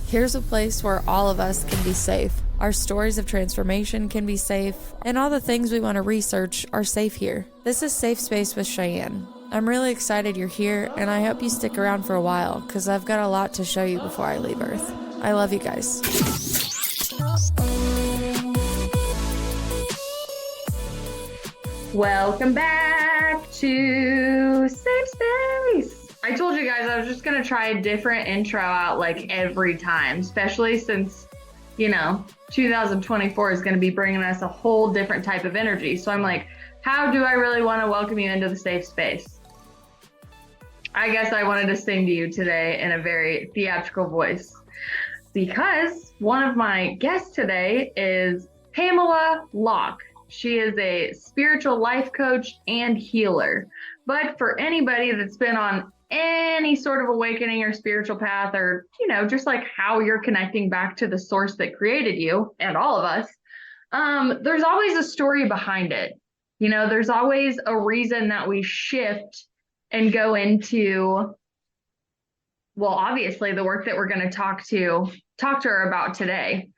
Here's a place where all of us can be safe. Our stories of transformation can be safe, and all the things we want to research are safe here. This is Safe Space with Cheyenne. I'm really excited you're here, and I hope you stick around for a while, because I've got a lot to show you before I leave Earth. I love you guys. Welcome back to Safe Space. I told you guys I was just going to try a different intro out like every time, especially since, 2024 is going to be bringing us a whole different type of energy. So I'm like, how do I really want to welcome you into the safe space? I guess I wanted to sing to you today in a very theatrical voice because one of my guests today is Pamela Lach. She is a spiritual life coach and healer. But for anybody that's been on any sort of awakening or spiritual path, or, just like how you're connecting back to the source that created you and all of us, there's always a story behind it. There's always a reason that we shift and go into, well, obviously the work that we're going to talk to her about today.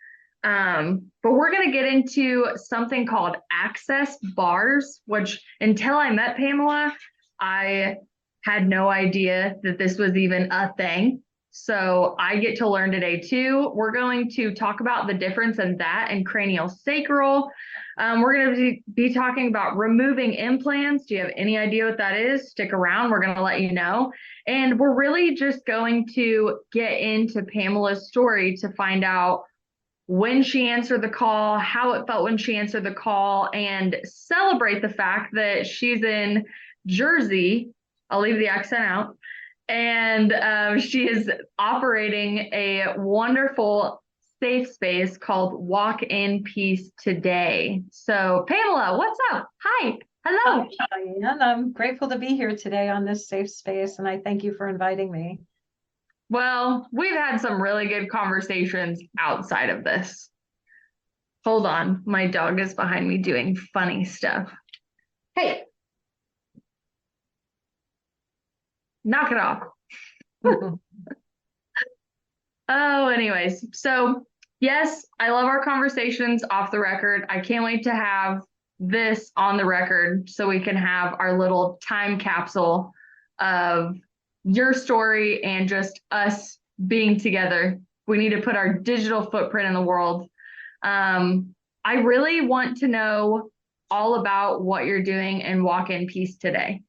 But we're going to get into something called access bars, which until I met Pamela, I had no idea that this was even a thing. So I get to learn today too. We're going to talk about the difference in that and cranial sacral. We're going to be talking about removing implants. Do you have any idea what that is? Stick around. We're going to let you know. And we're really just going to get into Pamela's story to find out when she answered the call, how it felt when she answered the call, and celebrate the fact that she's in Jersey. I'll leave the accent out. And she is operating a wonderful safe space called Walk in Peace Today. So Pamela, what's up? Hi. Hello. Hi, Cheyenne. I'm grateful to be here today on this safe space, and I thank you for inviting me. Well, we've had some really good conversations outside of this. Hold on. My dog is behind me doing funny stuff. Hey. Knock it off. Anyways. So, yes, I love our conversations off the record. I can't wait to have this on the record so we can have our little time capsule of your story and just us being together. We need to put our digital footprint in the world. I really want to know all about what you're doing in Walk in Peace Today.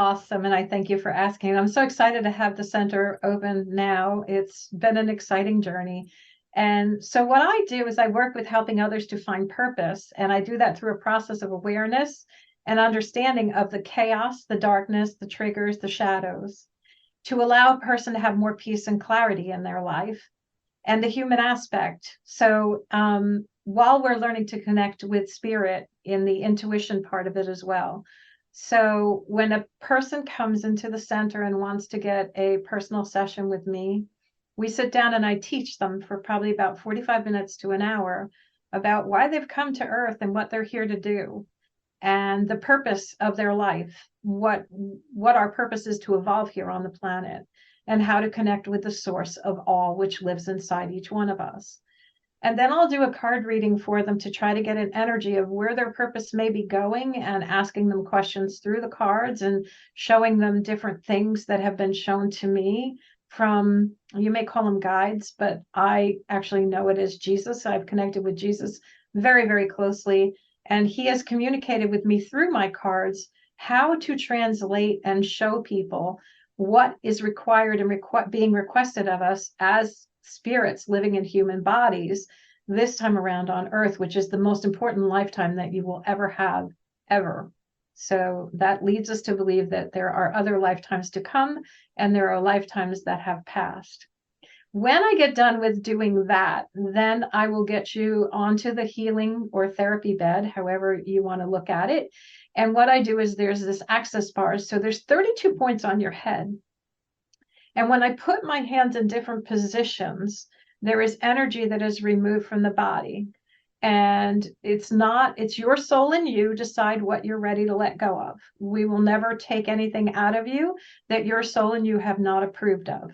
Awesome, and I thank you for asking. I'm so excited to have the center open now. It's been an exciting journey. And so what I do is I work with helping others to find purpose, and I do that through a process of awareness and understanding of the chaos, the darkness, the triggers, the shadows, to allow a person to have more peace and clarity in their life and the human aspect. So while we're learning to connect with spirit in the intuition part of it as well. So when a person comes into the center and wants to get a personal session with me, we sit down and I teach them for probably about 45 minutes to an hour about why they've come to Earth and what they're here to do and the purpose of their life, what our purpose is to evolve here on the planet, and how to connect with the source of all which lives inside each one of us. And then I'll do a card reading for them to try to get an energy of where their purpose may be going, and asking them questions through the cards and showing them different things that have been shown to me from, you may call them guides, but I actually know it as Jesus. I've connected with Jesus very, very closely. And he has communicated with me through my cards how to translate and show people what is required and being requested of us as spirits living in human bodies this time around on Earth, which is the most important lifetime that you will ever have, ever. So that leads us to believe that there are other lifetimes to come, and there are lifetimes that have passed. When I get done with doing that, then I will get you onto the healing or therapy bed, however you want to look at it. And what I do is there's this access bars. So there's 32 points on your head. And when I put my hands in different positions, there is energy that is removed from the body. And it's your soul and you decide what you're ready to let go of. We will never take anything out of you that your soul and you have not approved of.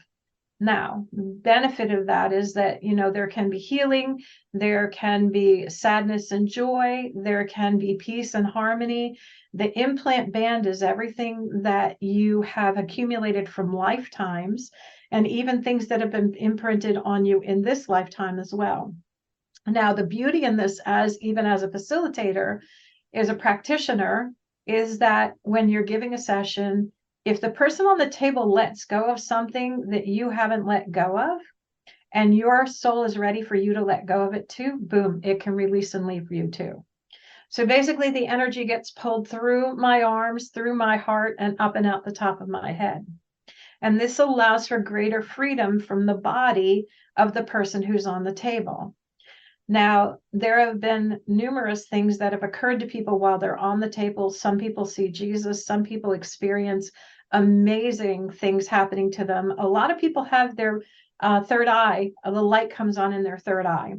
Now, benefit of that is that, there can be healing, there can be sadness and joy, there can be peace and harmony. The implant band is everything that you have accumulated from lifetimes, and even things that have been imprinted on you in this lifetime as well. Now, the beauty in this, even as a facilitator, as a practitioner, is that when you're giving a session, if the person on the table lets go of something that you haven't let go of, and your soul is ready for you to let go of it too, boom, it can release and leave you too. So basically, the energy gets pulled through my arms, through my heart, and up and out the top of my head. And this allows for greater freedom from the body of the person who's on the table. Now, there have been numerous things that have occurred to people while they're on the table. Some people see Jesus. Some people experience amazing things happening to them. A lot of people have their third eye, the light comes on in their third eye.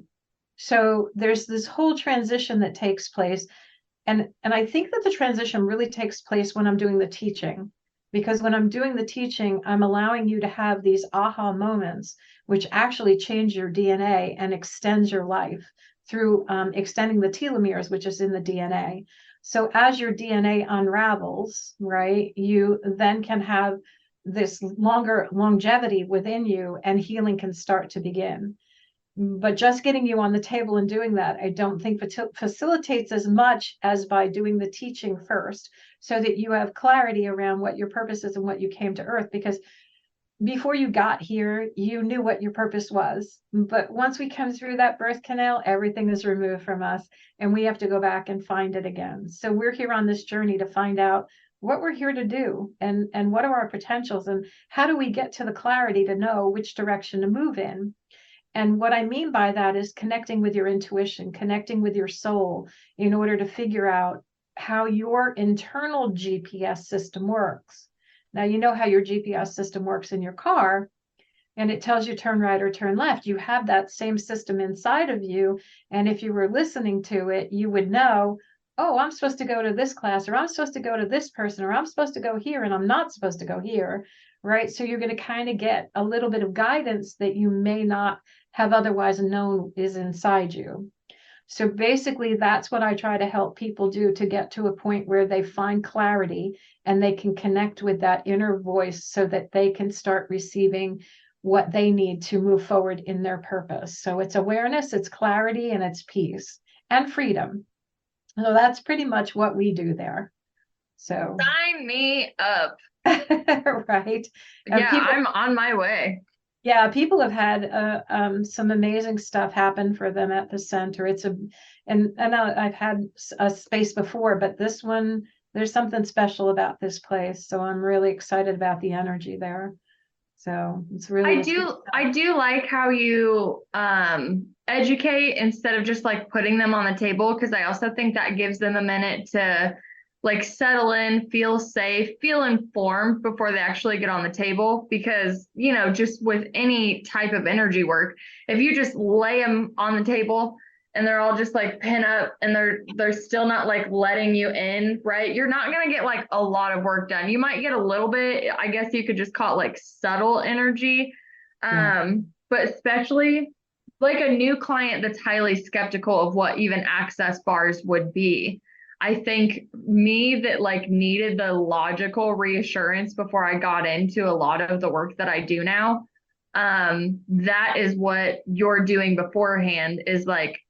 So there's this whole transition that takes place. And I think that the transition really takes place when I'm doing the teaching, because when I'm doing the teaching, I'm allowing you to have these aha moments, which actually change your DNA and extends your life through extending the telomeres, which is in the DNA. So as your DNA unravels, right, you then can have this longer longevity within you, and healing can start to begin. But just getting you on the table and doing that, I don't think facilitates as much as by doing the teaching first, so that you have clarity around what your purpose is and what you came to Earth. Because before you got here, you knew what your purpose was. But once we come through that birth canal, everything is removed from us, and we have to go back and find it again. So we're here on this journey to find out what we're here to do, and what are our potentials, and how do we get to the clarity to know which direction to move in. And what I mean by that is connecting with your intuition, connecting with your soul, in order to figure out how your internal GPS system works. Now, you know how your GPS system works in your car, and it tells you turn right or turn left. You have that same system inside of you. And if you were listening to it, you would know, oh, I'm supposed to go to this class, or I'm supposed to go to this person, or I'm supposed to go here, and I'm not supposed to go here. Right. So you're going to kind of get a little bit of guidance that you may not have otherwise known is inside you. So basically, that's what I try to help people do, to get to a point where they find clarity and they can connect with that inner voice, so that they can start receiving what they need to move forward in their purpose. So it's awareness, it's clarity, and it's peace and freedom. So that's pretty much what we do there. So Sign me up. right. And yeah, I'm on my way. Yeah, people have had some amazing stuff happen for them at the center. And I've had a space before, but this one, there's something special about this place. So I'm really excited about the energy there. So it's really, I do like how you educate instead of just like putting them on the table, because I also think that gives them a minute to like settle in, feel safe, feel informed before they actually get on the table. Because, just with any type of energy work, if you just lay them on the table and they're all just like pin up and they're still not like letting you in, right? You're not going to get like a lot of work done. You might get a little bit, I guess you could just call it like subtle energy. But especially like a new client that's highly skeptical of what even access bars would be. I think me that like needed the logical reassurance before I got into a lot of the work that I do now. That is what you're doing beforehand, is like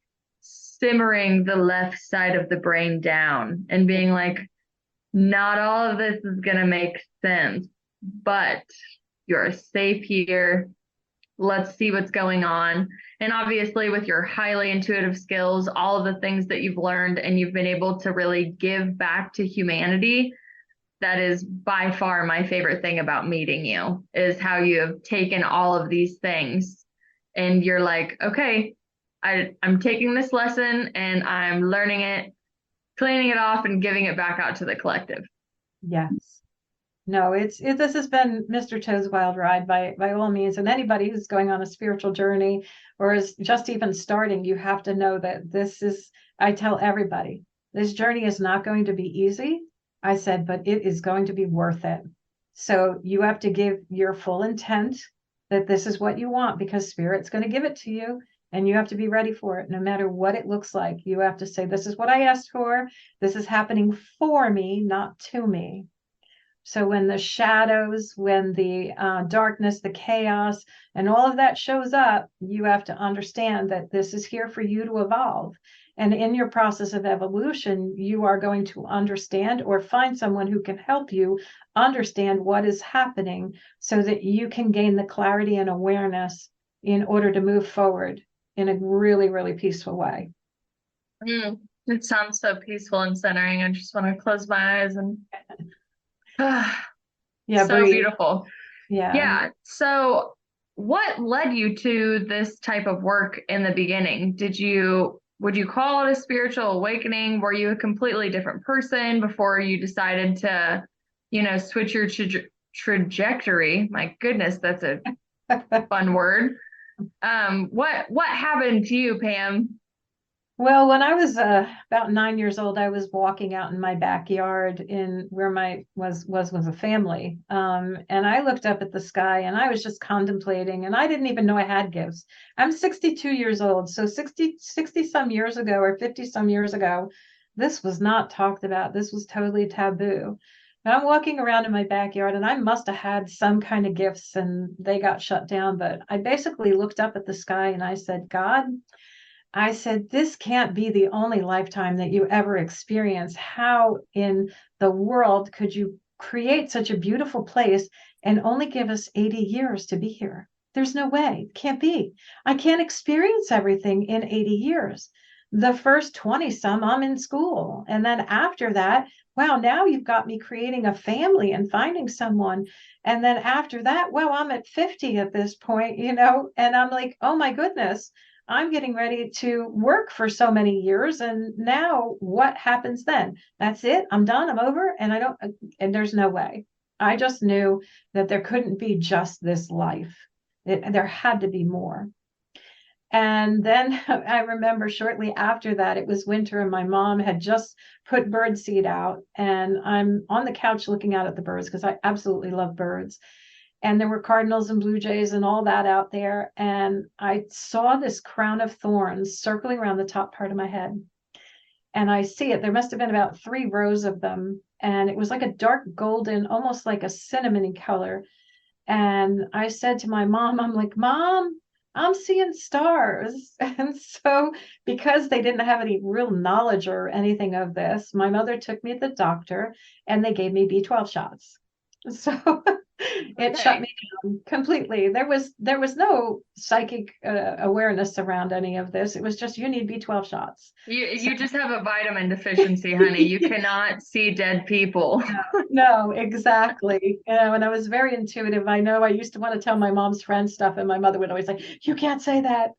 simmering the left side of the brain down and being like, not all of this is going to make sense, but you're safe here. Let's see what's going on. And obviously with your highly intuitive skills, all of the things that you've learned and you've been able to really give back to humanity, that is by far my favorite thing about meeting you, is how you have taken all of these things and you're like, okay, I'm taking this lesson and I'm learning it, cleaning it off, and giving it back out to the collective. Yes. No, this has been Mr. Toad's wild ride by all means. And anybody who's going on a spiritual journey or is just even starting, you have to know that this is, I tell everybody, this journey is not going to be easy. I said, but it is going to be worth it. So you have to give your full intent that this is what you want, because spirit's going to give it to you. And you have to be ready for it, no matter what it looks like. You have to say, this is what I asked for. This is happening for me, not to me. So when the shadows, when the darkness, the chaos, and all of that shows up, you have to understand that this is here for you to evolve. And in your process of evolution, you are going to understand or find someone who can help you understand what is happening so that you can gain the clarity and awareness in order to move forward in a really, really peaceful way. It sounds so peaceful and centering. I just want to close my eyes and Yeah, so breathe. beautiful. Yeah. So what led you to this type of work in the beginning? Would you call it a spiritual awakening? Were you a completely different person before you decided to, switch your trajectory? My goodness, that's a fun word. What happened to you, Pam? Well, when I was about 9 years old, I was walking out in my backyard in where my was with a family, and I looked up at the sky and I was just contemplating, and I didn't even know I had gifts. I'm 62 years old, so 60 some years ago or 50 some years ago, this was not talked about. This was totally taboo. And I'm walking around in my backyard, and I must have had some kind of gifts, and they got shut down. But I basically looked up at the sky and I said, God, I said, this can't be the only lifetime that you ever experience. How in the world could you create such a beautiful place and only give us 80 years to be here? There's no way. It can't be. I can't experience everything in 80 years. The first 20 some, I'm in school. And then after that, wow, now you've got me creating a family and finding someone. And then after that, well, I'm at 50 at this point, and I'm like, oh my goodness, I'm getting ready to work for so many years. And now what happens then? That's it. I'm done. I'm over. And there's no way. I just knew that there couldn't be just this life. There had to be more. And then I remember shortly after that, it was winter and my mom had just put bird seed out. And I'm on the couch looking out at the birds because I absolutely love birds. And there were cardinals and blue jays and all that out there. And I saw this crown of thorns circling around the top part of my head. And I see it. There must have been about 3 rows of them. And it was like a dark golden, almost like a cinnamony color. And I said to my mom, I'm like, Mom, I'm seeing stars. And so because they didn't have any real knowledge or anything of this, my mother took me to the doctor and they gave me B12 shots. So it shut me down completely. There was no psychic awareness around any of this. It was just, you need B12 shots. You just have a vitamin deficiency, honey. You cannot see dead people. No, exactly. And I was very intuitive. I know I used to want to tell my mom's friend stuff, and my mother would always say, you can't say that.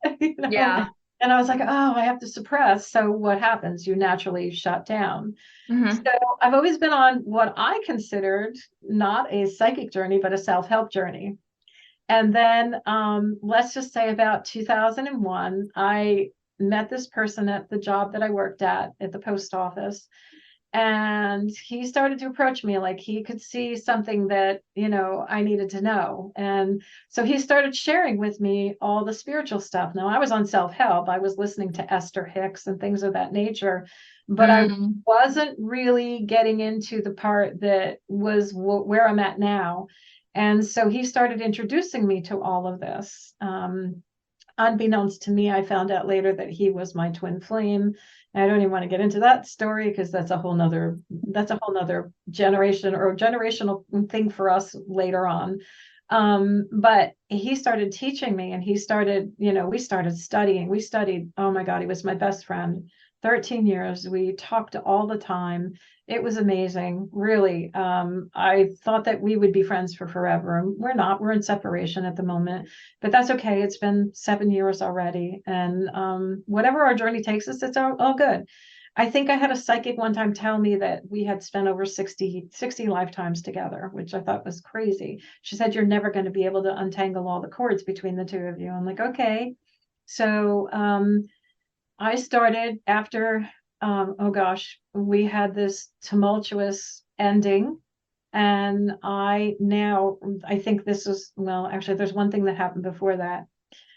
Yeah. And I was like, oh, I have to suppress. So what happens? You naturally shut down. Mm-hmm. So I've always been on what I considered not a psychic journey, but a self-help journey. And then let's just say about 2001, I met this person at the job that I worked at the post office. And he started to approach me like he could see something that, I needed to know. And so he started sharing with me all the spiritual stuff. Now, I was on self-help. I was listening to Esther Hicks and things of that nature, but I wasn't really getting into the part that was where I'm at now. And so he started introducing me to all of this. Unbeknownst to me, I found out later that he was my twin flame. I don't even want to get into that story because that's a whole nother generation or generational thing for us later on. But he started teaching me, and he started, we started studying. We studied, oh my God, he was my best friend. 13 years. We talked all the time. It was amazing, really. I thought that we would be friends for forever. And we're not. We're in separation at the moment, but that's okay. It's been 7 years already. And whatever our journey takes us, it's all good. I think I had a psychic one time tell me that we had spent over 60 lifetimes together, which I thought was crazy. She said, you're never going to be able to untangle all the cords between the two of you. I'm like, okay. So I started after, oh gosh, we had this tumultuous ending. And I think this was, well, actually, there's one thing that happened before that.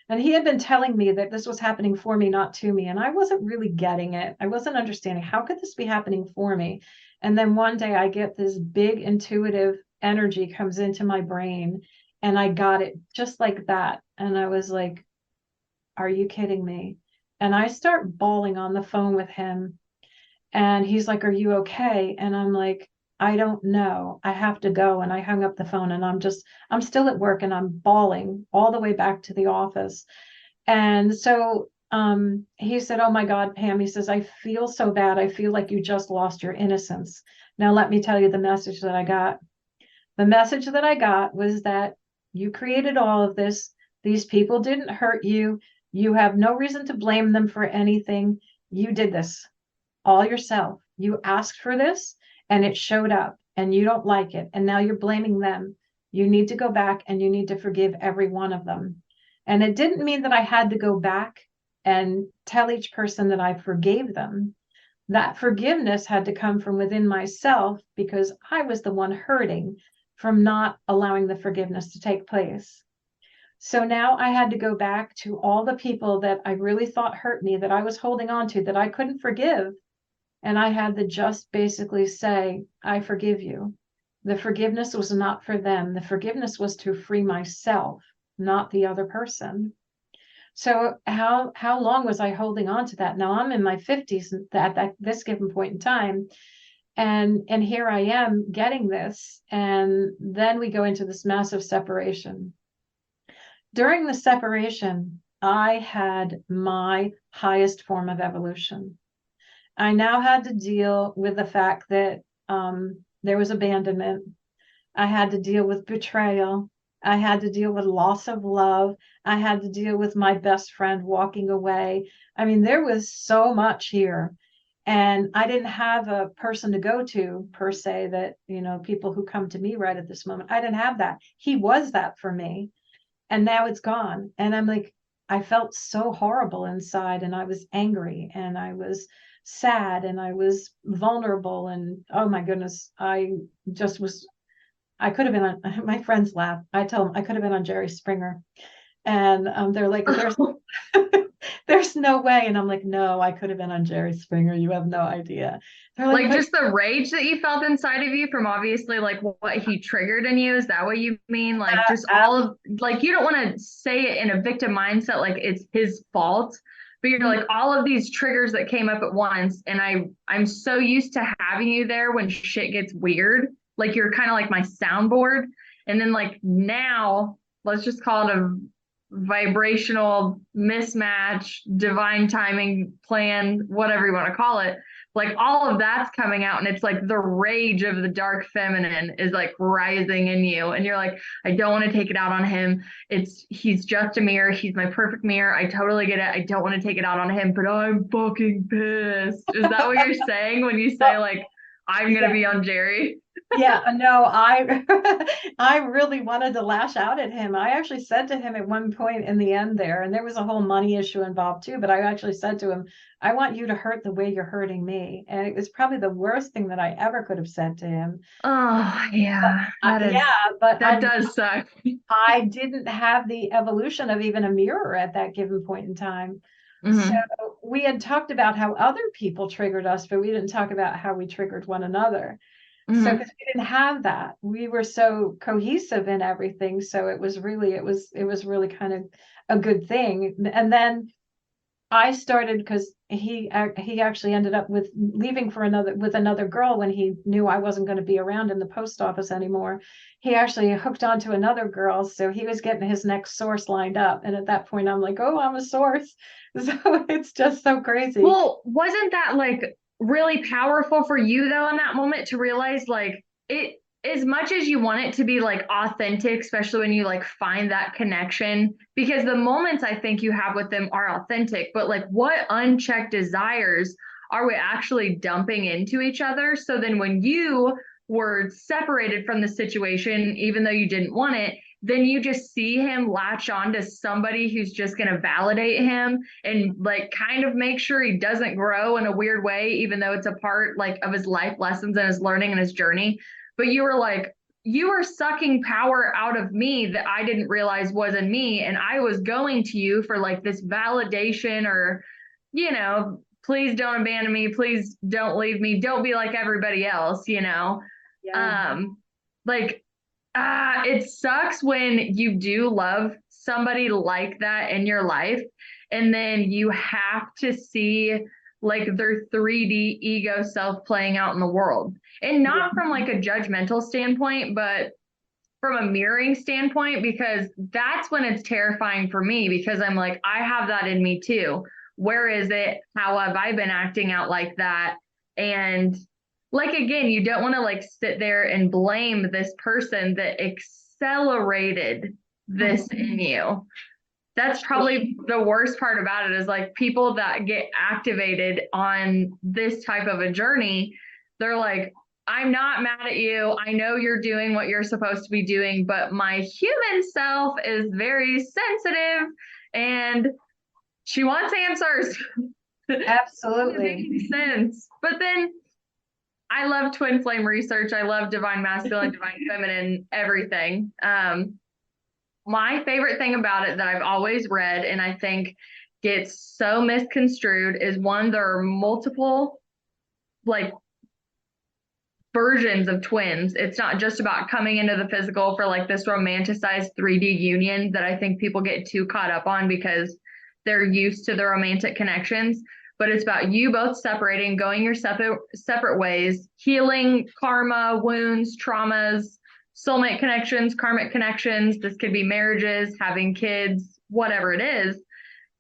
And he had been telling me that this was happening for me, not to me. And I wasn't really getting it. I wasn't understanding, how could this be happening for me? And then one day I get this big intuitive energy comes into my brain, and I got it just like that. And I was like, are you kidding me? And I start bawling on the phone with him. And he's like, are you okay? And I'm like, I don't know. I have to go. And I hung up the phone, and I'm still at work, and I'm bawling all the way back to the office. And so he said, oh my God, Pam, he says, I feel so bad. I feel like you just lost your innocence. Now, let me tell you the message that I got. The message that I got was that you created all of this. These people didn't hurt you. You have no reason to blame them for anything. You did this all yourself. You asked for this, and it showed up, and you don't like it. And now you're blaming them. You need to go back, and you need to forgive every one of them. And it didn't mean that I had to go back and tell each person that I forgave them. That forgiveness had to come from within myself, because I was the one hurting from not allowing the forgiveness to take place. So now I had to go back to all the people that I really thought hurt me, that I was holding on to, that I couldn't forgive. And I had to just basically say, I forgive you. The forgiveness was not for them. The forgiveness was to free myself, not the other person. So how long was I holding on to that? Now I'm in my 50s at this given point in time. And here I am getting this. And then we go into this massive separation. During the separation, I had my highest form of evolution. I now had to deal with the fact that there was abandonment. I had to deal with betrayal. I had to deal with loss of love. I had to deal with my best friend walking away. I mean, there was so much here. And I didn't have a person to go to, per se, that, people who come to me right at this moment. I didn't have that. He was that for me. And now it's gone. And I'm like, I felt so horrible inside, and I was angry, and I was sad, and I was vulnerable. And oh my goodness, I could have been on, my friends laugh. I tell them I could have been on Jerry Springer. And they're like, there's no way. And I'm like, no, I could have been on Jerry Springer. You have no idea. They're like just the rage that you felt inside of you from obviously like what he triggered in you. Is that what you mean? Like just all of, like, you don't want to say it in a victim mindset, like it's his fault, but you're like all of these triggers that came up at once. And I'm so used to having you there when shit gets weird. Like you're kind of like my soundboard. And then like now, let's just call it a vibrational mismatch, divine timing plan, whatever you want to call it. Like all of that's coming out, and it's like the rage of the dark feminine is like rising in you, and you're like, I don't want to take it out on him. He's just a mirror. He's my perfect mirror. I totally get it. I don't want to take it out on him, but I'm fucking pissed. Is that what you're saying when you say like I'm gonna be on Jerry? Yeah, no, I really wanted to lash out at him. I actually said to him at one point in the end there, and there was a whole money issue involved too, but I actually said to him, I want you to hurt the way you're hurting me. And it was probably the worst thing that I ever could have said to him. Oh yeah, that does suck. I didn't have the evolution of even a mirror at that given point in time. Mm-hmm. So we had talked about how other people triggered us, but we didn't talk about how we triggered one another. Mm-hmm. So because we didn't have that, we were so cohesive in everything. So it was really kind of a good thing. And then I started, because he actually ended up with leaving with another girl when he knew I wasn't going to be around in the post office anymore. He actually hooked onto another girl, so he was getting his next source lined up. And at that point, I'm like, oh, I'm a source. So it's just so crazy. Well, wasn't that like really powerful for you though in that moment to realize like it, as much as you want it to be like authentic, especially when you like find that connection, because the moments I think you have with them are authentic, but like what unchecked desires are we actually dumping into each other? So then when you were separated from the situation, even though you didn't want it, then you just see him latch on to somebody who's just going to validate him and like kind of make sure he doesn't grow in a weird way, even though it's a part like of his life lessons and his learning and his journey. but you were like, you were sucking power out of me that I didn't realize was in me. And I was going to you for like this validation or, you know, please don't abandon me. Please don't leave me. Don't be like everybody else, you know? Yeah. Like, it sucks when you do love somebody like that in your life, and then you have to see like their 3D ego self playing out in the world. And not from like a judgmental standpoint, but from a mirroring standpoint, because that's when it's terrifying for me, because I'm like, I have that in me too. Where is it? How have I been acting out like that? And like, again, you don't want to like sit there and blame this person that accelerated this in you. That's probably the worst part about it, is like people that get activated on this type of a journey, they're like, I'm not mad at you. I know you're doing what you're supposed to be doing, but my human self is very sensitive and she wants answers. Absolutely. Makes sense. But then I love twin flame research. I love divine masculine, divine feminine, everything. My favorite thing about it that I've always read, and I think gets so misconstrued, is one, there are multiple like versions of twins. It's not just about coming into the physical for like this romanticized 3D union that I think people get too caught up on because they're used to the romantic connections. But it's about you both separating, going your separate ways, healing karma, wounds, traumas, soulmate connections, karmic connections. This could be marriages, having kids, whatever it is.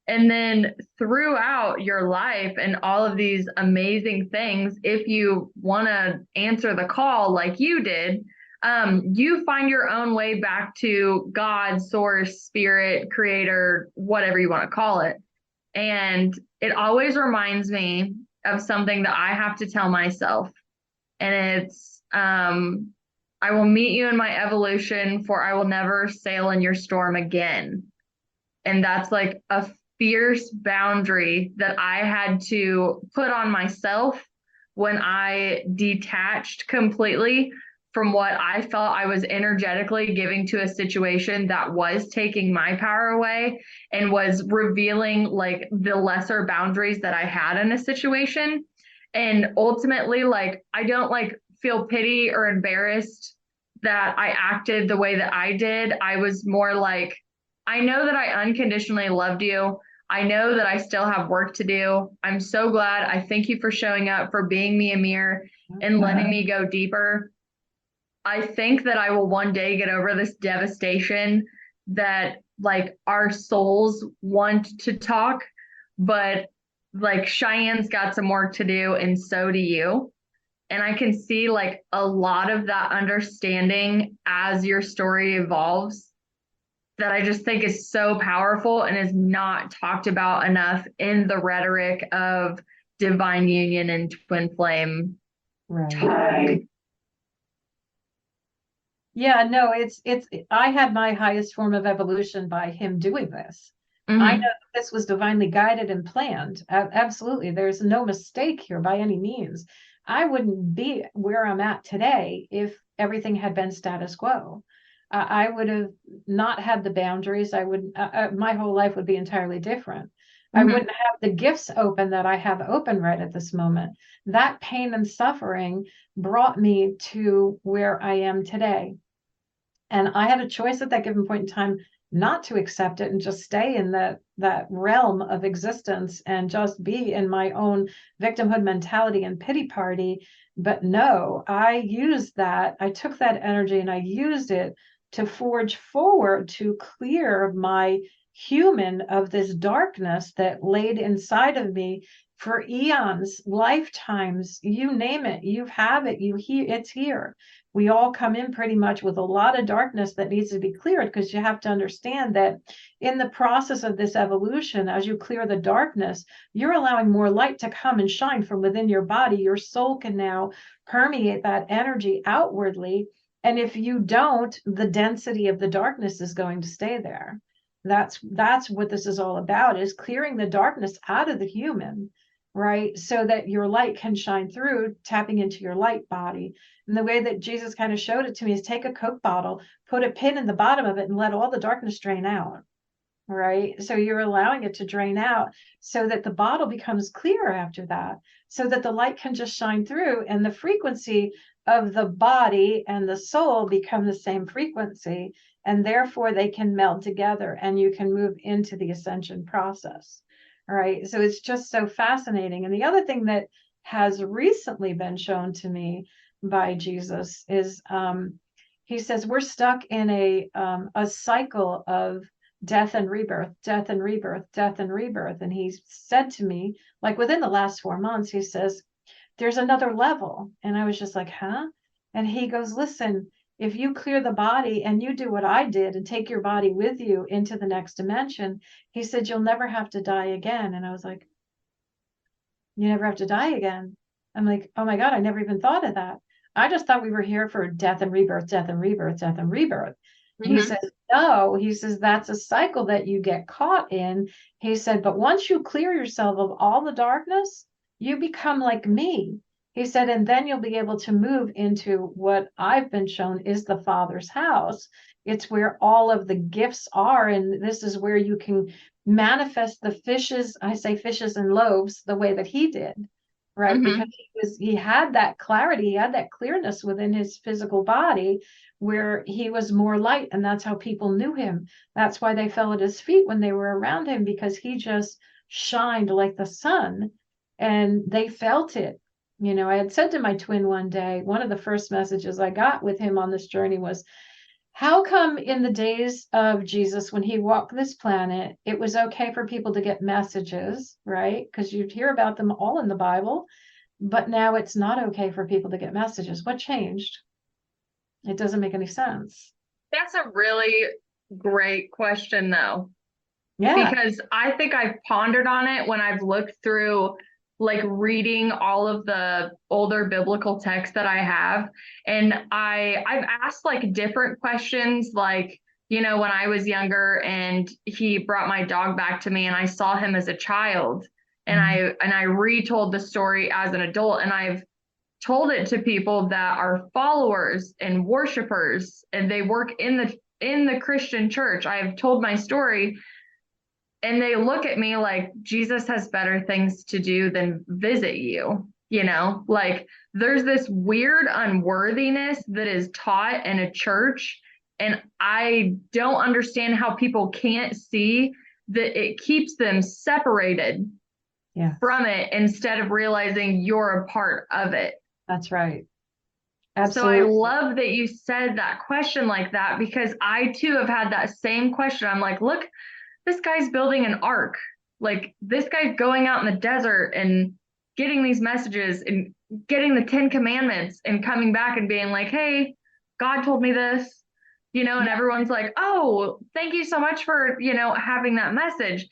And then throughout your life and all of these amazing things, if you want to answer the call like you did, you find your own way back to God, source, spirit, creator, whatever you want to call it. And it always reminds me of something that I have to tell myself. And it's, I will meet you in my evolution, for I will never sail in your storm again. And that's like a fierce boundary that I had to put on myself when I detached completely from what I felt I was energetically giving to a situation that was taking my power away and was revealing like the lesser boundaries that I had in a situation. And ultimately, like, I don't like feel pity or embarrassed that I acted the way that I did. I was more like, I know that I unconditionally loved you. I know that I still have work to do. I'm so glad. I thank you for showing up, for being me a mirror and letting me go deeper. I think that I will one day get over this devastation that like our souls want to talk, but like Cheyenne's got some work to do and so do you. And I can see like a lot of that understanding as your story evolves, that I just think is so powerful and is not talked about enough in the rhetoric of divine union and twin flame. Right. Yeah, no, it's I had my highest form of evolution by him doing this. Mm-hmm. I know that this was divinely guided and planned. Absolutely. There's no mistake here by any means. I wouldn't be where I'm at today if everything had been status quo. I would have not had the boundaries. I would, my whole life would be entirely different. Mm-hmm. I wouldn't have the gifts open that I have open right at this moment. That pain and suffering brought me to where I am today. And I had a choice at that given point in time not to accept it and just stay in that realm of existence and just be in my own victimhood mentality and pity party. But no, I used that. I took that energy and I used it to forge forward, to clear my human of this darkness that laid inside of me for eons, lifetimes, you name it, you have it, it's here. We all come in pretty much with a lot of darkness that needs to be cleared, because you have to understand that in the process of this evolution, as you clear the darkness, you're allowing more light to come and shine from within your body. Your soul can now permeate that energy outwardly. And if you don't, the density of the darkness is going to stay there. That's what this is all about, is clearing the darkness out of the human. right? So that your light can shine through, tapping into your light body. And the way that Jesus kind of showed it to me is take a Coke bottle, put a pin in the bottom of it, and let all the darkness drain out. Right. So you're allowing it to drain out so that the bottle becomes clear after that, so that the light can just shine through, and the frequency of the body and the soul become the same frequency. And therefore they can meld together and you can move into the ascension process. All right. So it's just so fascinating. And the other thing that has recently been shown to me by Jesus is he says we're stuck in a cycle of death and rebirth, death and rebirth, death and rebirth. And he said to me, like within the last 4 months, he says, there's another level. And I was just like, huh? And he goes, listen, if you clear the body and you do what I did and take your body with you into the next dimension, he said, you'll never have to die again. And I was like, you never have to die again. I'm like, oh my God, I never even thought of that. I just thought we were here for death and rebirth, death and rebirth, death and rebirth. He Mhm. says, no, he says, that's a cycle that you get caught in. He said, but once you clear yourself of all the darkness, you become like me. He said, and then you'll be able to move into what I've been shown is the Father's house. It's where all of the gifts are. And this is where you can manifest the fishes. I say fishes and loaves the way that he did, right? Mhm. Because he had that clarity, he had that clearness within his physical body where he was more light, and that's how people knew him. That's why they fell at his feet when they were around him, because he just shined like the sun, and they felt it. You know, I had said to my twin one day, one of the first messages I got with him on this journey was, how come in the days of Jesus, when he walked this planet, it was okay for people to get messages, right? Because you'd hear about them all in the Bible, but now it's not okay for people to get messages. What changed? It doesn't make any sense. That's a really great question, though, Yeah. because I think I've pondered on it when I've looked through, like, reading all of the older biblical texts that I have. And I've asked like different questions, like, you know, when I was younger and he brought my dog back to me and I saw him as a child, and I retold the story as an adult, and I've told it to people that are followers and worshipers and they work in the Christian church. I have told my story and they look at me like, Jesus has better things to do than visit you. You know, like there's this weird unworthiness that is taught in a church. And I don't understand how people can't see that it keeps them separated from it instead of realizing you're a part of it. That's right. So I Absolutely. love that you said that question like that, because I too have had that same question. I'm like, look, this guy's building an ark. Like this guy's going out in the desert and getting these messages and getting the 10 Commandments and coming back and being like, hey, God told me this, you know, and everyone's like, oh, thank you so much for, you know, having that message.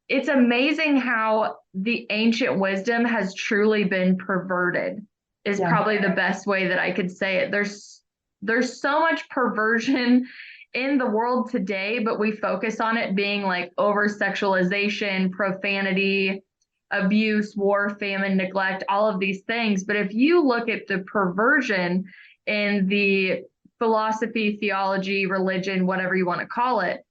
It's amazing how the ancient wisdom has truly been perverted, is Yeah. probably the best way that I could say it. There's so much perversion in the world today, but we focus on it being like over sexualization, profanity, abuse, war, famine, neglect, all of these things. But if you look at the perversion in the philosophy, theology, religion, whatever you want to call it,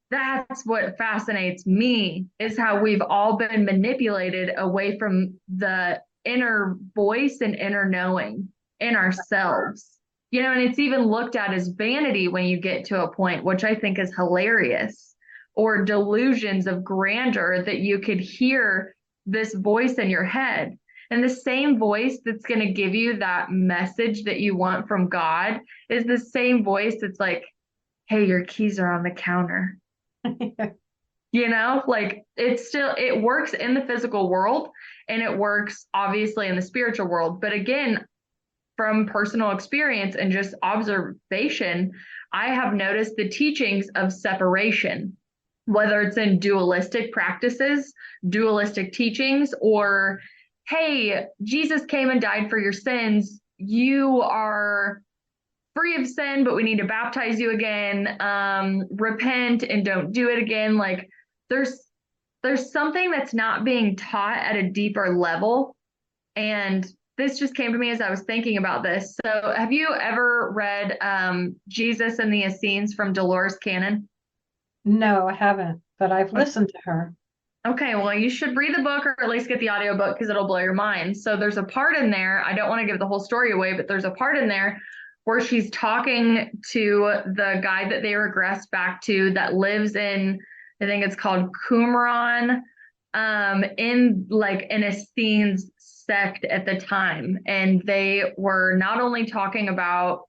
that's what fascinates me, is how we've all been manipulated away from the inner voice and inner knowing in ourselves. You know, and it's even looked at as vanity when you get to a point, which I think is hilarious, or delusions of grandeur, that you could hear this voice in your head. And the same voice that's going to give you that message that you want from God is the same voice that's like, hey, your keys are on the counter. You know, like it works in the physical world and it works obviously in the spiritual world. But again, from personal experience and just observation, I have noticed the teachings of separation, whether it's in dualistic practices, dualistic teachings, or, hey, Jesus came and died for your sins. You are free of sin, but we need to baptize you again. Repent and don't do it again. Like there's there's something that's not being taught at a deeper level. And this just came to me as I was thinking about this. So have you ever read Jesus and the Essenes from Dolores Cannon? No, I haven't, but I've listened to her. Okay, well, you should read the book or at least get the audiobook because it'll blow your mind. So there's a part in there, I don't want to give the whole story away, but there's a part in there where she's talking to the guy that they regressed back to that lives in, I think it's called Qumran, in like an Essenes sect at the time. And they were not only talking about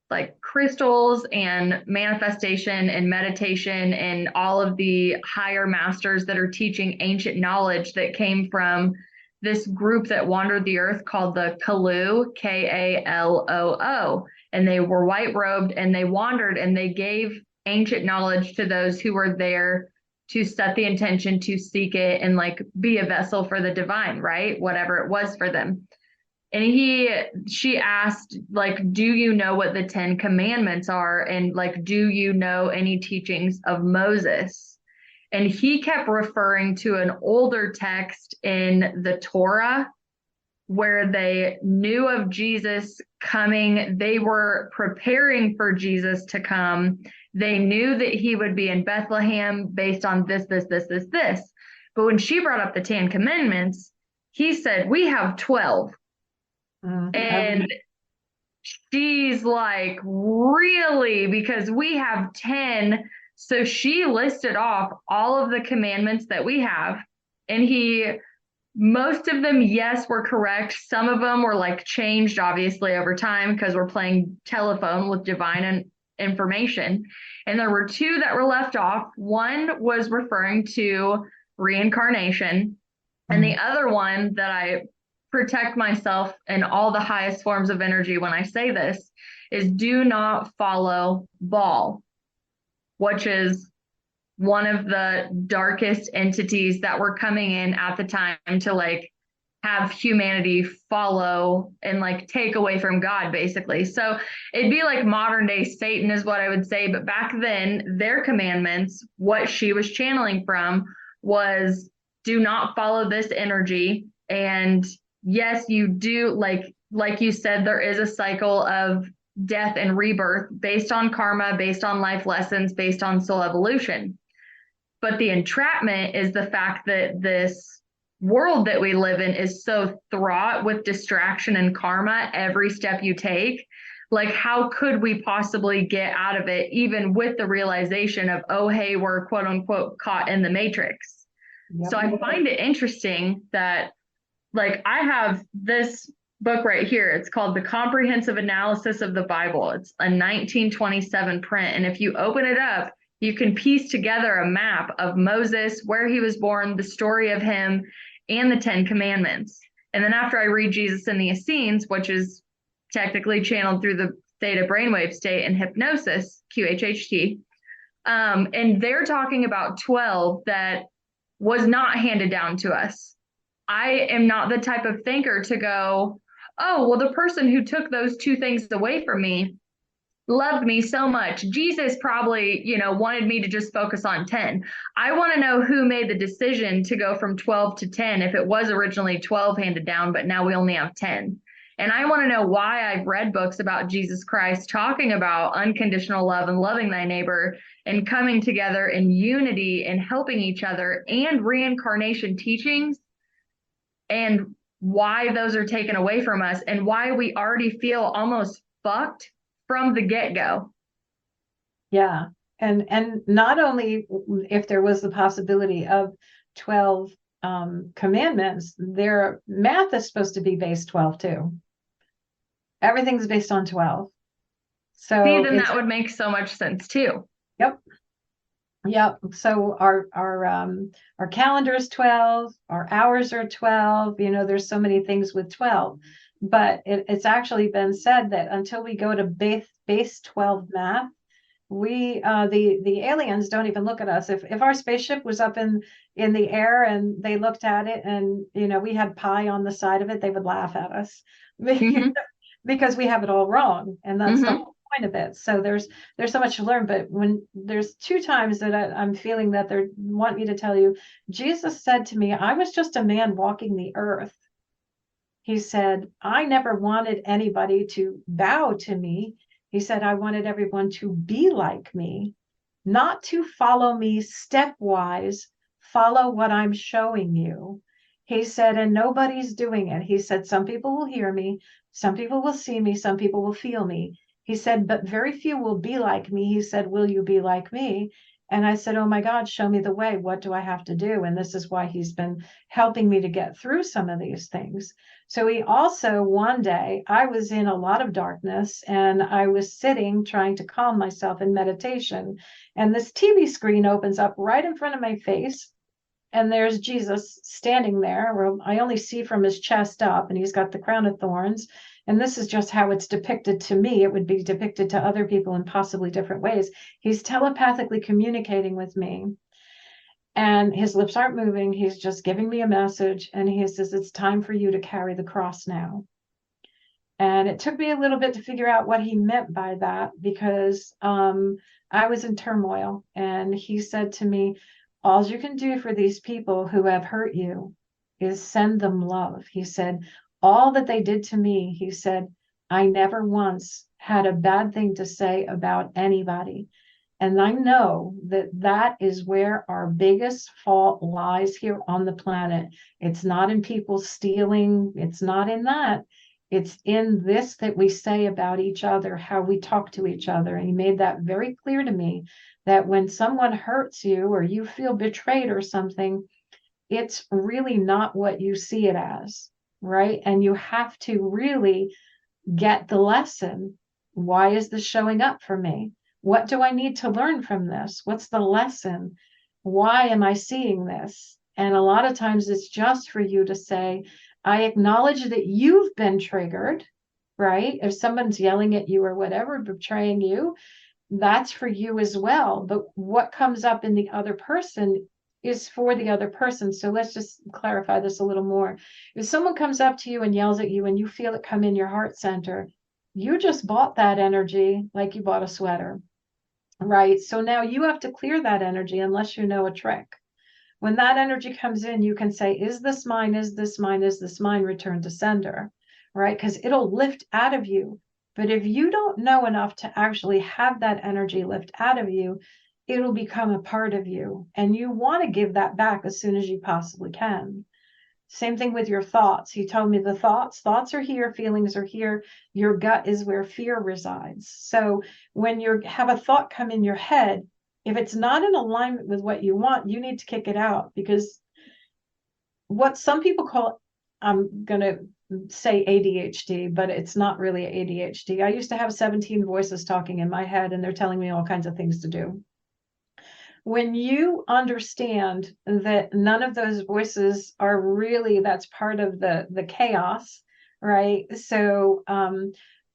like crystals and manifestation and meditation and all of the higher masters that are teaching ancient knowledge that came from this group that wandered the earth called the Kaloo, Kaloo. And they were white robed and they wandered and they gave ancient knowledge to those who were there to set the intention to seek it and like be a vessel for the divine, right? Whatever it was for them. And she asked, like, do you know what the 10 commandments are? And like, do you know any teachings of Moses? And he kept referring to an older text in the Torah where they knew of Jesus coming. They were preparing for Jesus to come. They knew that he would be in Bethlehem based on this. But when she brought up the 10 commandments, he said, we have 12. And she's like, really? Because we have 10. So she listed off all of the commandments that we have. And most of them, yes, were correct. Some of them were like changed, obviously, over time because we're playing telephone with divine information. And there were 2 that were left off. One was referring to reincarnation. And the other one that I protect myself in all the highest forms of energy when I say this is do not follow Baal, which is one of the darkest entities that were coming in at the time to like have humanity follow and like take away from God, basically. So it'd be like modern day Satan is what I would say. But back then, their commandments, what she was channeling from was do not follow this energy. And yes, you do, like you said, there is a cycle of death and rebirth based on karma, based on life lessons, based on soul evolution. But the entrapment is the fact that this world that we live in is so fraught with distraction and karma every step you take. Like, how could we possibly get out of it, even with the realization of, oh, hey, we're quote unquote caught in the matrix. Yep. So I find it interesting that, like, I have this book right here. It's called The Comprehensive Analysis of the Bible. It's a 1927 print. And if you open it up, you can piece together a map of Moses, where he was born, the story of him, and the 10 commandments. And then after I read Jesus and the Essenes, which is technically channeled through the theta brainwave state and hypnosis, QHHT, and they're talking about 12 that was not handed down to us. I am not the type of thinker to go, oh, well, the person who took those 2 things away from me loved me so much. Jesus probably, wanted me to just focus on 10. I want to know who made the decision to go from 12 to 10 if it was originally 12 handed down, but now we only have 10. And I want to know why I've read books about Jesus Christ talking about unconditional love and loving thy neighbor and coming together in unity and helping each other and reincarnation teachings, and why those are taken away from us and why we already feel almost fucked from the get-go. Yeah. And not only if there was the possibility of 12 commandments, their math is supposed to be based 12 too. Everything's based on 12. So see, then that would make so much sense too. Yep. So our calendar is 12, our hours are 12, there's so many things with 12. But it's actually been said that until we go to base 12 math, we the aliens don't even look at us. If our spaceship was up in the air and they looked at it and we had pi on the side of it, they would laugh at us because we have it all wrong. And that's the whole point of it. So there's so much to learn. But when there's 2 times that I'm feeling that they want me to tell you, Jesus said to me, I was just a man walking the earth. He said, I never wanted anybody to bow to me. He said, I wanted everyone to be like me, not to follow me stepwise, follow what I'm showing you. He said, and nobody's doing it. He said, some people will hear me, some people will see me, some people will feel me. He said, but very few will be like me. He said, will you be like me? And I said, oh my God, show me the way. What do I have to do? And this is why he's been helping me to get through some of these things. So he also, one day, I was in a lot of darkness and I was sitting trying to calm myself in meditation. And this TV screen opens up right in front of my face. And there's Jesus standing there, where I only see from his chest up, and he's got the crown of thorns. And this is just how it's depicted to me. It would be depicted to other people in possibly different ways. He's telepathically communicating with me. And his lips aren't moving. He's just giving me a message. And he says, it's time for you to carry the cross now. And it took me a little bit to figure out what he meant by that, because I was in turmoil. And he said to me, all you can do for these people who have hurt you is send them love. He said, all that they did to me, he said, I never once had a bad thing to say about anybody. And I know that that is where our biggest fault lies here on the planet. It's not in people stealing. It's not in that. It's in this that we say about each other, how we talk to each other. And he made that very clear to me, that when someone hurts you or you feel betrayed or something, it's really not what you see it as, right? And you have to really get the lesson. Why is this showing up for me? What do I need to learn from this? What's the lesson? Why am I seeing this? And a lot of times it's just for you to say, I acknowledge that you've been triggered, right? If someone's yelling at you or whatever, betraying you, that's for you as well. But what comes up in the other person is for the other person. So let's just clarify this a little more. If someone comes up to you and yells at you and you feel it come in your heart center, you just bought that energy like you bought a sweater, right? So now you have to clear that energy unless you know a trick. When that energy comes in, you can say, is this mine? Is this mine? Is this mine? Return to sender, right? Because it'll lift out of you. But if you don't know enough to actually have that energy lift out of you, it'll become a part of you. And you want to give that back as soon as you possibly can. Same thing with your thoughts. He told me the thoughts are here, feelings are here. Your gut is where fear resides. So when you have a thought come in your head, if it's not in alignment with what you want, you need to kick it out. Because what some people call, I'm going to say ADHD, but it's not really ADHD. I used to have 17 voices talking in my head, and they're telling me all kinds of things to do. When you understand that none of those voices are really, that's part of the chaos, right? So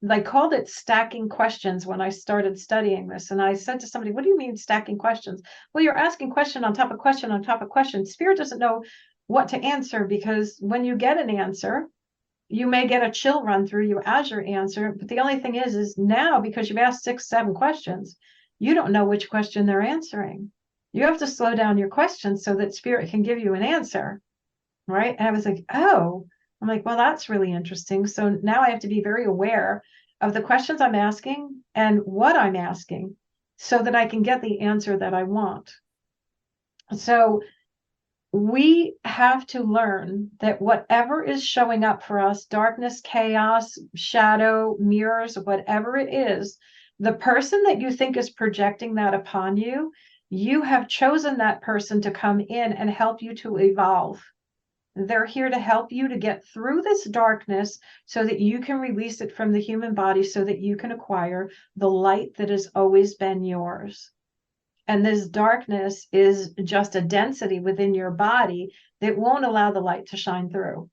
I called it stacking questions when I started studying this. And I said to somebody, what do you mean stacking questions? Well, you're asking question on top of question on top of question. Spirit doesn't know what to answer, because when you get an answer, you may get a chill run through you as your answer. But the only thing is now, because you've asked 6, 7 questions, you don't know which question they're answering. You have to slow down your questions so that Spirit can give you an answer, right? And I was like, oh, I'm like, well, that's really interesting. So now I have to be very aware of the questions I'm asking and what I'm asking so that I can get the answer that I want. So we have to learn that whatever is showing up for us, darkness, chaos, shadow, mirrors, whatever it is, the person that you think is projecting that upon you, you have chosen that person to come in and help you to evolve. They're here to help you to get through this darkness so that you can release it from the human body, so that you can acquire the light that has always been yours. And this darkness is just a density within your body that won't allow the light to shine through.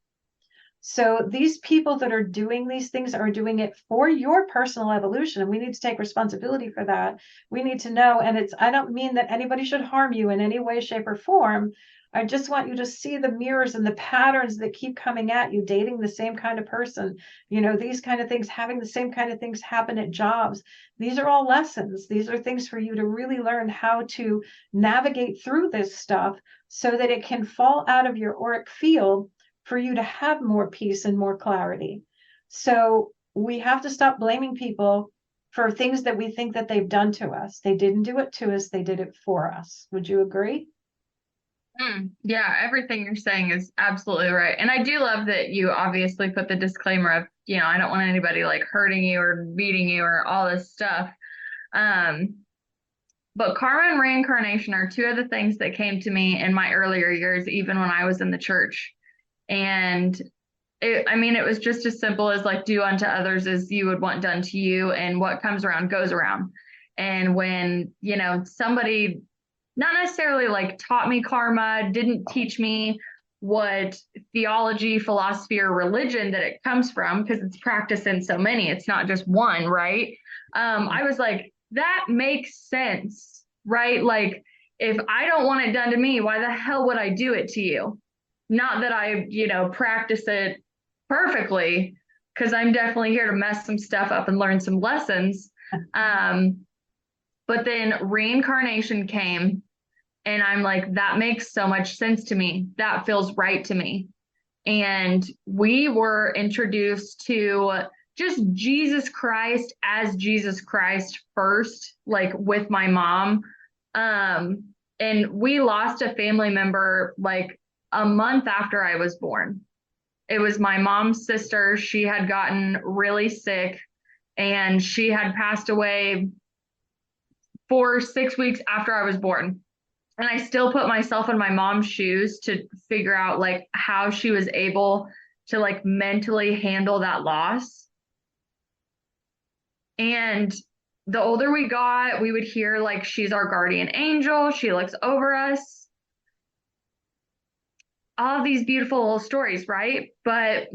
So these people that are doing these things are doing it for your personal evolution. And we need to take responsibility for that. We need to know. And I don't mean that anybody should harm you in any way, shape, or form. I just want you to see the mirrors and the patterns that keep coming at you, dating the same kind of person, these kind of things, having the same kind of things happen at jobs. These are all lessons. These are things for you to really learn how to navigate through this stuff so that it can fall out of your auric field for you to have more peace and more clarity. So we have to stop blaming people for things that we think that they've done to us. They didn't do it to us. They did it for us. Would you agree? Yeah, everything you're saying is absolutely right. And I do love that you obviously put the disclaimer of, I don't want anybody like hurting you or beating you or all this stuff. But karma and reincarnation are two of the things that came to me in my earlier years, even when I was in the church. And it was just as simple as like, do unto others as you would want done to you, and what comes around goes around. And when, somebody not necessarily like taught me karma, didn't teach me what theology, philosophy, or religion that it comes from, because it's practiced in so many, it's not just one, right? I was like, that makes sense, right? Like, if I don't want it done to me, why the hell would I do it to you? Not that I, practice it perfectly, because I'm definitely here to mess some stuff up and learn some lessons. But then reincarnation came, and I'm like, that makes so much sense to me. That feels right to me. And we were introduced to just Jesus Christ as Jesus Christ first, like with my mom. And we lost a family member like a month after I was born. It was my mom's sister. She had gotten really sick, and she had passed away 6 weeks after I was born. And I still put myself in my mom's shoes to figure out like how she was able to like mentally handle that loss. And the older we got, we would hear like, she's our guardian angel, she looks over us, all these beautiful little stories, right? But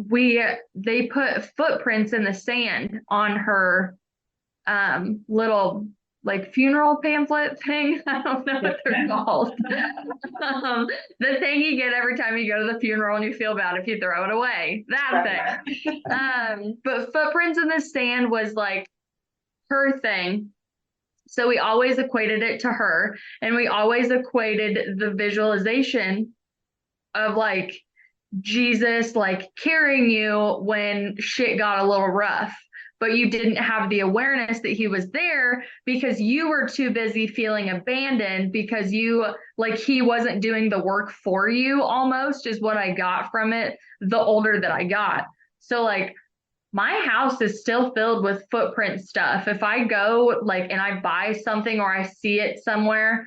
they put footprints in the sand on her little like funeral pamphlet thing. I don't know what they're called. The thing you get every time you go to the funeral and you feel bad if you throw it away. That thing. But footprints in the sand was like her thing. So we always equated it to her, and we always equated the visualization of like Jesus like carrying you when shit got a little rough, but you didn't have the awareness that he was there because you were too busy feeling abandoned, because he wasn't doing the work for you, almost, is what I got from it the older that I got. So like, my house is still filled with footprint stuff. If I go like and I buy something or I see it somewhere,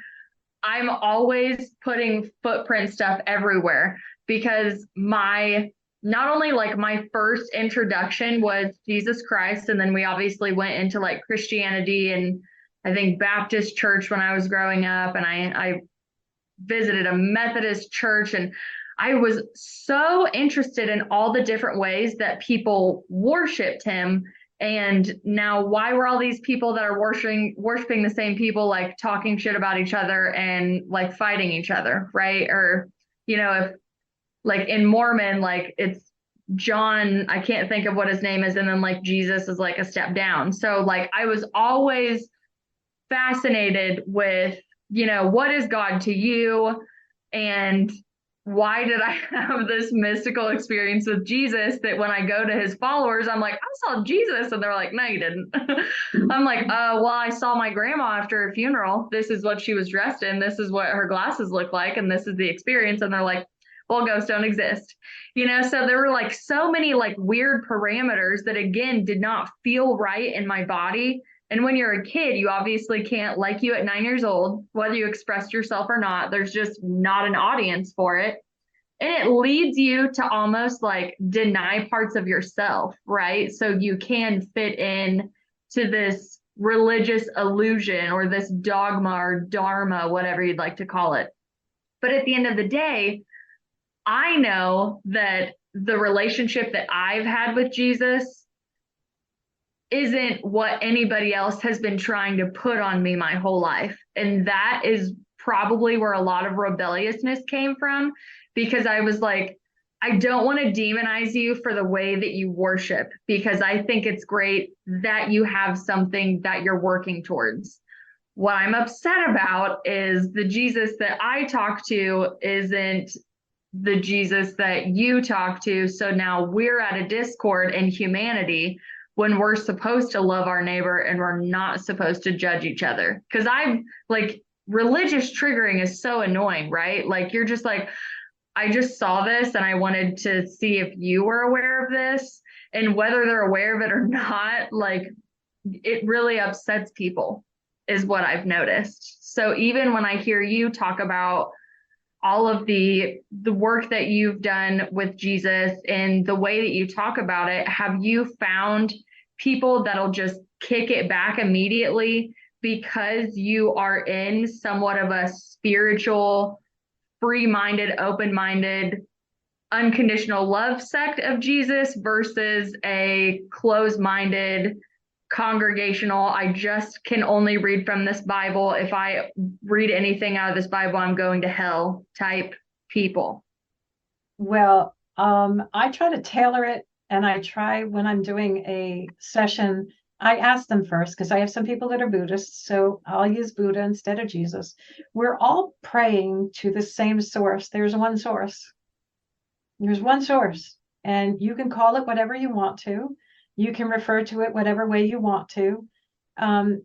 I'm always putting footprint stuff everywhere, because not only like my first introduction was Jesus Christ, and then we obviously went into like Christianity and I think Baptist church when I was growing up, and I visited a Methodist church, and I was so interested in all the different ways that people worshiped him. And now, why were all these people that are worshiping the same people like talking shit about each other and like fighting each other, right? Or, if like in Mormon, like it's John, I can't think of what his name is, and then like Jesus is like a step down. So like, I was always fascinated with, what is God to you? And why did I have this mystical experience with Jesus that when I go to his followers, I'm like, I saw Jesus. And they're like, no, you didn't. I'm like, well, I saw my grandma after a funeral. This is what she was dressed in. This is what her glasses look like. And this is the experience. And they're like, well, ghosts don't exist. So there were like so many like weird parameters that again, did not feel right in my body. And when you're a kid, you obviously can't, like you at 9 years old, whether you expressed yourself or not, there's just not an audience for it. And it leads you to almost like deny parts of yourself, right? So you can fit in to this religious illusion or this dogma or dharma, whatever you'd like to call it. But at the end of the day, I know that the relationship that I've had with Jesus isn't what anybody else has been trying to put on me my whole life. And that is probably where a lot of rebelliousness came from, because I was like, I don't want to demonize you for the way that you worship, because I think it's great that you have something that you're working towards. What I'm upset about is the Jesus that I talk to isn't the Jesus that you talk to. So now we're at a discord in humanity when we're supposed to love our neighbor and we're not supposed to judge each other. Because I'm like, religious triggering is so annoying, right? Like, you're just like, I just saw this and I wanted to see if you were aware of this, and whether they're aware of it or not, like, it really upsets people, is what I've noticed. So even when I hear you talk about all of the work that you've done with Jesus and the way that you talk about it, have you found people that'll just kick it back immediately because you are in somewhat of a spiritual, free-minded, open-minded, unconditional love sect of Jesus versus a closed-minded, congregational, I just can only read from this Bible. If I read anything out of this Bible, I'm going to hell type people? Well, I try to tailor it, and I try when I'm doing a session, I ask them first, because I have some people that are Buddhists, so I'll use Buddha instead of Jesus. We're all praying to the same source. There's one source. There's one source, and you can call it whatever you want to. You can refer to it whatever way you want to.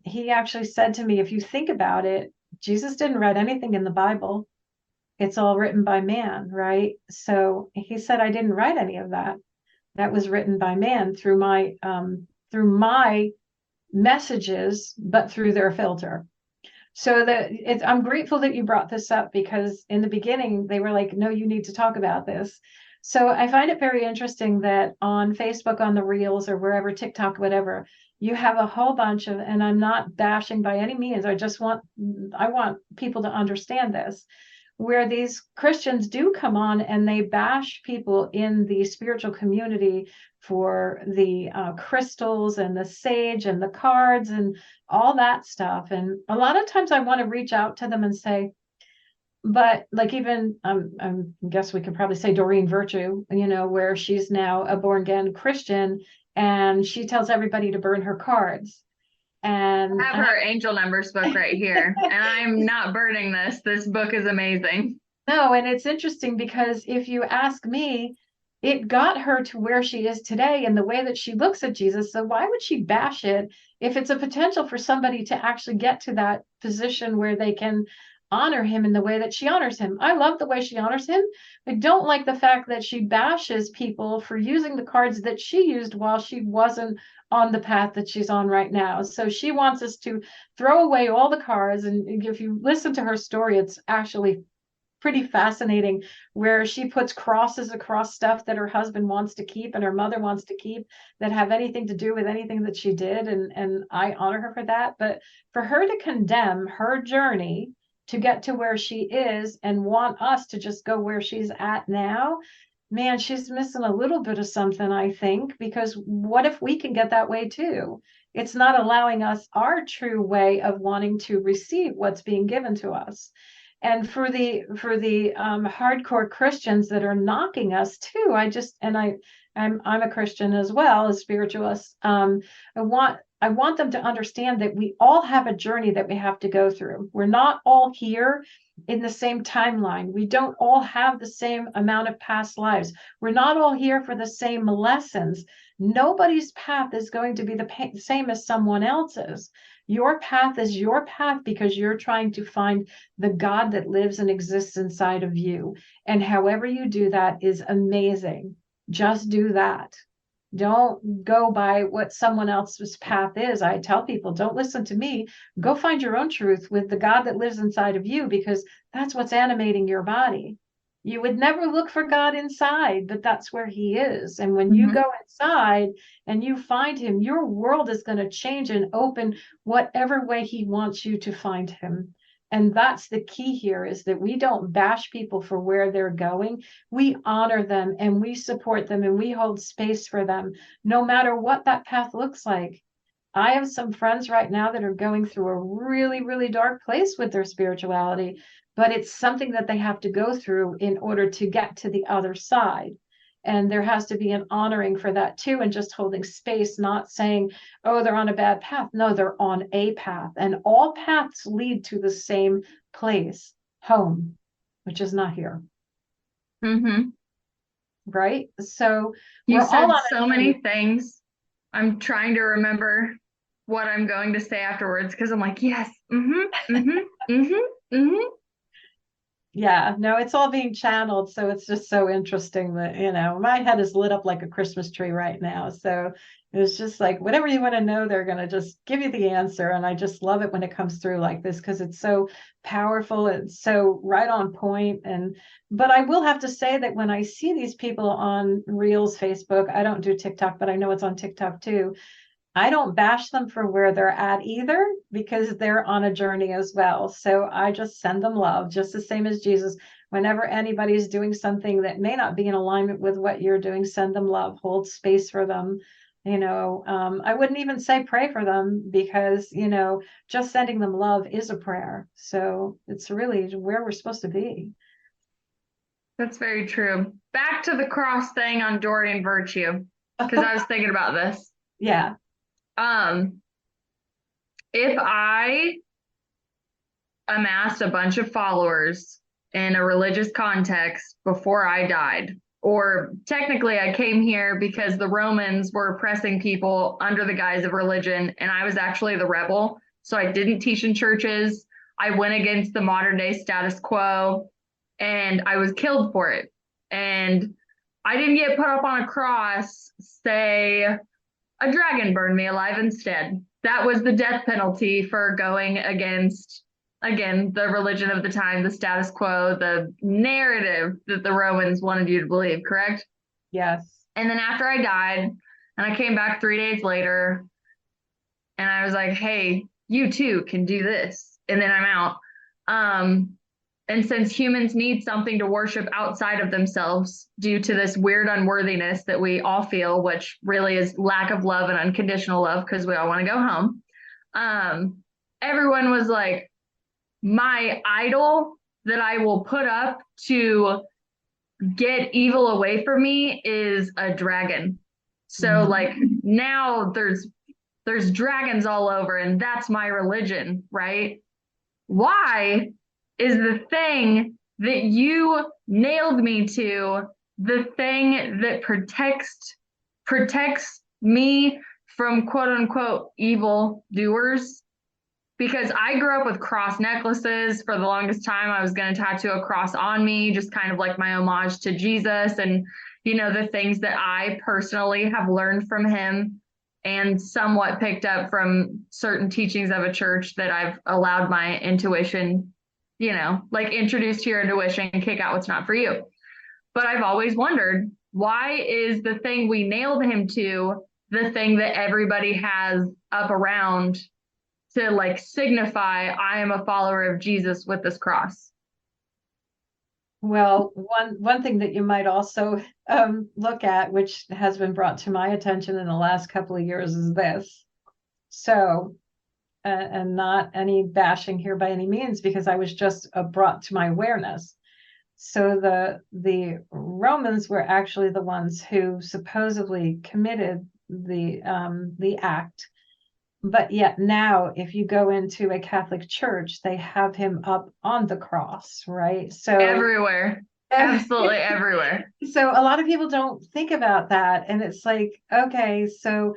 He actually said to me, if you think about it, Jesus didn't write anything in the Bible. It's all written by man, right? So he said, I didn't write any of that. That was written by man through my messages, but through their filter. So I'm grateful that you brought this up, because in the beginning they were like, no, you need to talk about this. So I find it very interesting that on Facebook, on the Reels or wherever, TikTok, whatever, you have a whole bunch of, and I'm not bashing by any means, I want people to understand this, where these Christians do come on and they bash people in the spiritual community for the crystals and the sage and the cards and all that stuff. And a lot of times I want to reach out to them and say, but like, even I guess we could probably say Doreen Virtue, where she's now a born again Christian and she tells everybody to burn her cards. And I have her angel numbers book right here, and I'm not burning this. This book is amazing. No, and it's interesting because if you ask me, it got her to where she is today and the way that she looks at Jesus. So why would she bash it if it's a potential for somebody to actually get to that position where they can honor him in the way that she honors him? I love the way she honors him. I don't like the fact that she bashes people for using the cards that she used while she wasn't on the path that she's on right now. So she wants us to throw away all the cards. And if you listen to her story, it's actually pretty fascinating, where she puts crosses across stuff that her husband wants to keep and her mother wants to keep that have anything to do with anything that she did. And I honor her for that. But for her to condemn her journey to get to where she is and want us to just go where she's at now, man, she's missing a little bit of something, I think, because what if we can get that way too? It's not allowing us our true way of wanting to receive what's being given to us. And for the hardcore Christians that are knocking us too, I'm a Christian as well, a spiritualist. I want them to understand that we all have a journey that we have to go through. We're not all here in the same timeline. We don't all have the same amount of past lives. We're not all here for the same lessons. Nobody's path is going to be the same as someone else's. Your path is your path because you're trying to find the God that lives and exists inside of you. And however you do that is amazing. Just do that. Don't go by what someone else's path is. I tell people, don't listen to me. Go find your own truth with the God that lives inside of you, because that's what's animating your body. You would never look for God inside, but that's where he is. And when you go inside and you find him, your world is going to change and open whatever way he wants you to find him. And that's the key here, is that we don't bash people for where they're going. We honor them and we support them and we hold space for them, no matter what that path looks like. I have some friends right now that are going through a really, really dark place with their spirituality, but it's something that they have to go through in order to get to the other side. And there has to be an honoring for that too, and just holding space, not saying, oh, they're on a bad path. No, they're on a path, and all paths lead to the same place, home, which is not here. Mm-hmm. Right? So You we're all said on so a many journey. things. I'm trying to remember what I'm going to say afterwards because I'm like, yes, mm-hmm, mm-hmm, mm-hmm, mm-hmm. Yeah, no, it's all being channeled. So it's just so interesting that, my head is lit up like a Christmas tree right now. So it's just like whatever you want to know, they're going to just give you the answer. And I just love it when it comes through like this because it's so powerful. It's so right on point. But I will have to say that when I see these people on Reels, Facebook, I don't do TikTok, but I know it's on TikTok too. I don't bash them for where they're at either because they're on a journey as well. So I just send them love, just the same as Jesus. Whenever anybody's doing something that may not be in alignment with what you're doing, send them love, hold space for them. I wouldn't even say pray for them because, just sending them love is a prayer. So it's really where we're supposed to be. That's very true. Back to the cross thing on Dorian Virtue, because I was thinking about this. Yeah. If I amassed a bunch of followers in a religious context before I died, or technically I came here because the Romans were oppressing people under the guise of religion, and I was actually the rebel. So I didn't teach in churches. I went against the modern day status quo, and I was killed for it. And I didn't get put up on a cross, say, a dragon burned me alive instead. That was the death penalty for going against, again, the religion of the time, the status quo, the narrative that the Romans wanted you to believe, correct? Yes. And then after I died, and I came back 3 days later, and I was like, hey, you too can do this. And then I'm out. And since humans need something to worship outside of themselves due to this weird unworthiness that we all feel, which really is lack of love and unconditional love because we all want to go home, everyone was like, my idol that I will put up to get evil away from me is a dragon. So like now there's dragons all over and that's my religion, right? Why is the thing that you nailed me to the thing that protects me from quote unquote evil doers? Because I grew up with cross necklaces. For the longest time, I was going to tattoo a cross on me, just kind of like my homage to Jesus and, the things that I personally have learned from him and somewhat picked up from certain teachings of a church that I've allowed my intuition, like introduce to your intuition and kick out what's not for you. But I've always wondered, why is the thing we nailed him to the thing that everybody has up around to like signify I am a follower of Jesus with this cross? Well, one thing that you might also look at, which has been brought to my attention in the last couple of years, is this. So, and not any bashing here by any means, because I was just brought to my awareness. So the Romans were actually the ones who supposedly committed the act. But yet now, if you go into a Catholic church, they have him up on the cross, right? So everywhere, absolutely everywhere. So a lot of people don't think about that. And it's like, okay, so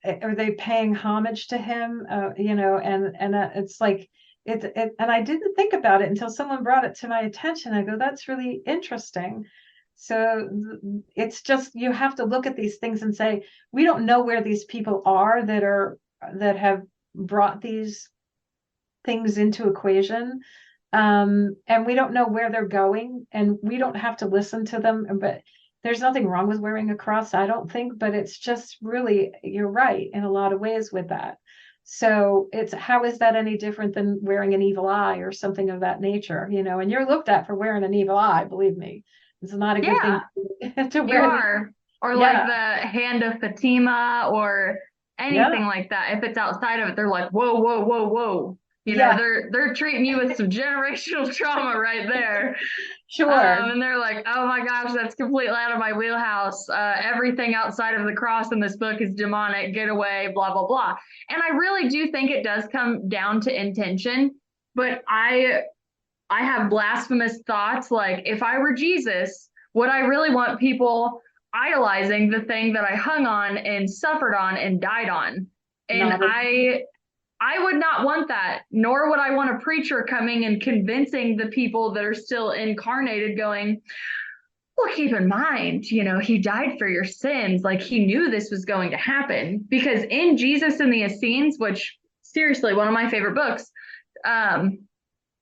are they paying homage to him? And it's like, and I didn't think about it until someone brought it to my attention. I go, that's really interesting. So it's just, you have to look at these things and say, we don't know where these people are that have brought these things into equation. And we don't know where they're going, and we don't have to listen to them. But there's nothing wrong with wearing a cross, I don't think, but it's just really, you're right in a lot of ways with that. So it's, how is that any different than wearing an evil eye or something of that nature? And you're looked at for wearing an evil eye, believe me. It's not a good thing to wear. You are. Or like the hand of Fatima, or anything like that. If it's outside of it, they're like, whoa, whoa, whoa, whoa. You know, they're treating you with some generational trauma right there. Sure. And they're like, oh my gosh, that's completely out of my wheelhouse. Everything outside of the cross in this book is demonic. Get away, blah, blah, blah. And I really do think it does come down to intention. But I have blasphemous thoughts. Like, if I were Jesus, would I really want people idolizing the thing that I hung on and suffered on and died on? And I would not want that, nor would I want a preacher coming and convincing the people that are still incarnated going, well, keep in mind, you know, he died for your sins. Like, he knew this was going to happen. Because in Jesus and the Essenes, which seriously, one of my favorite books,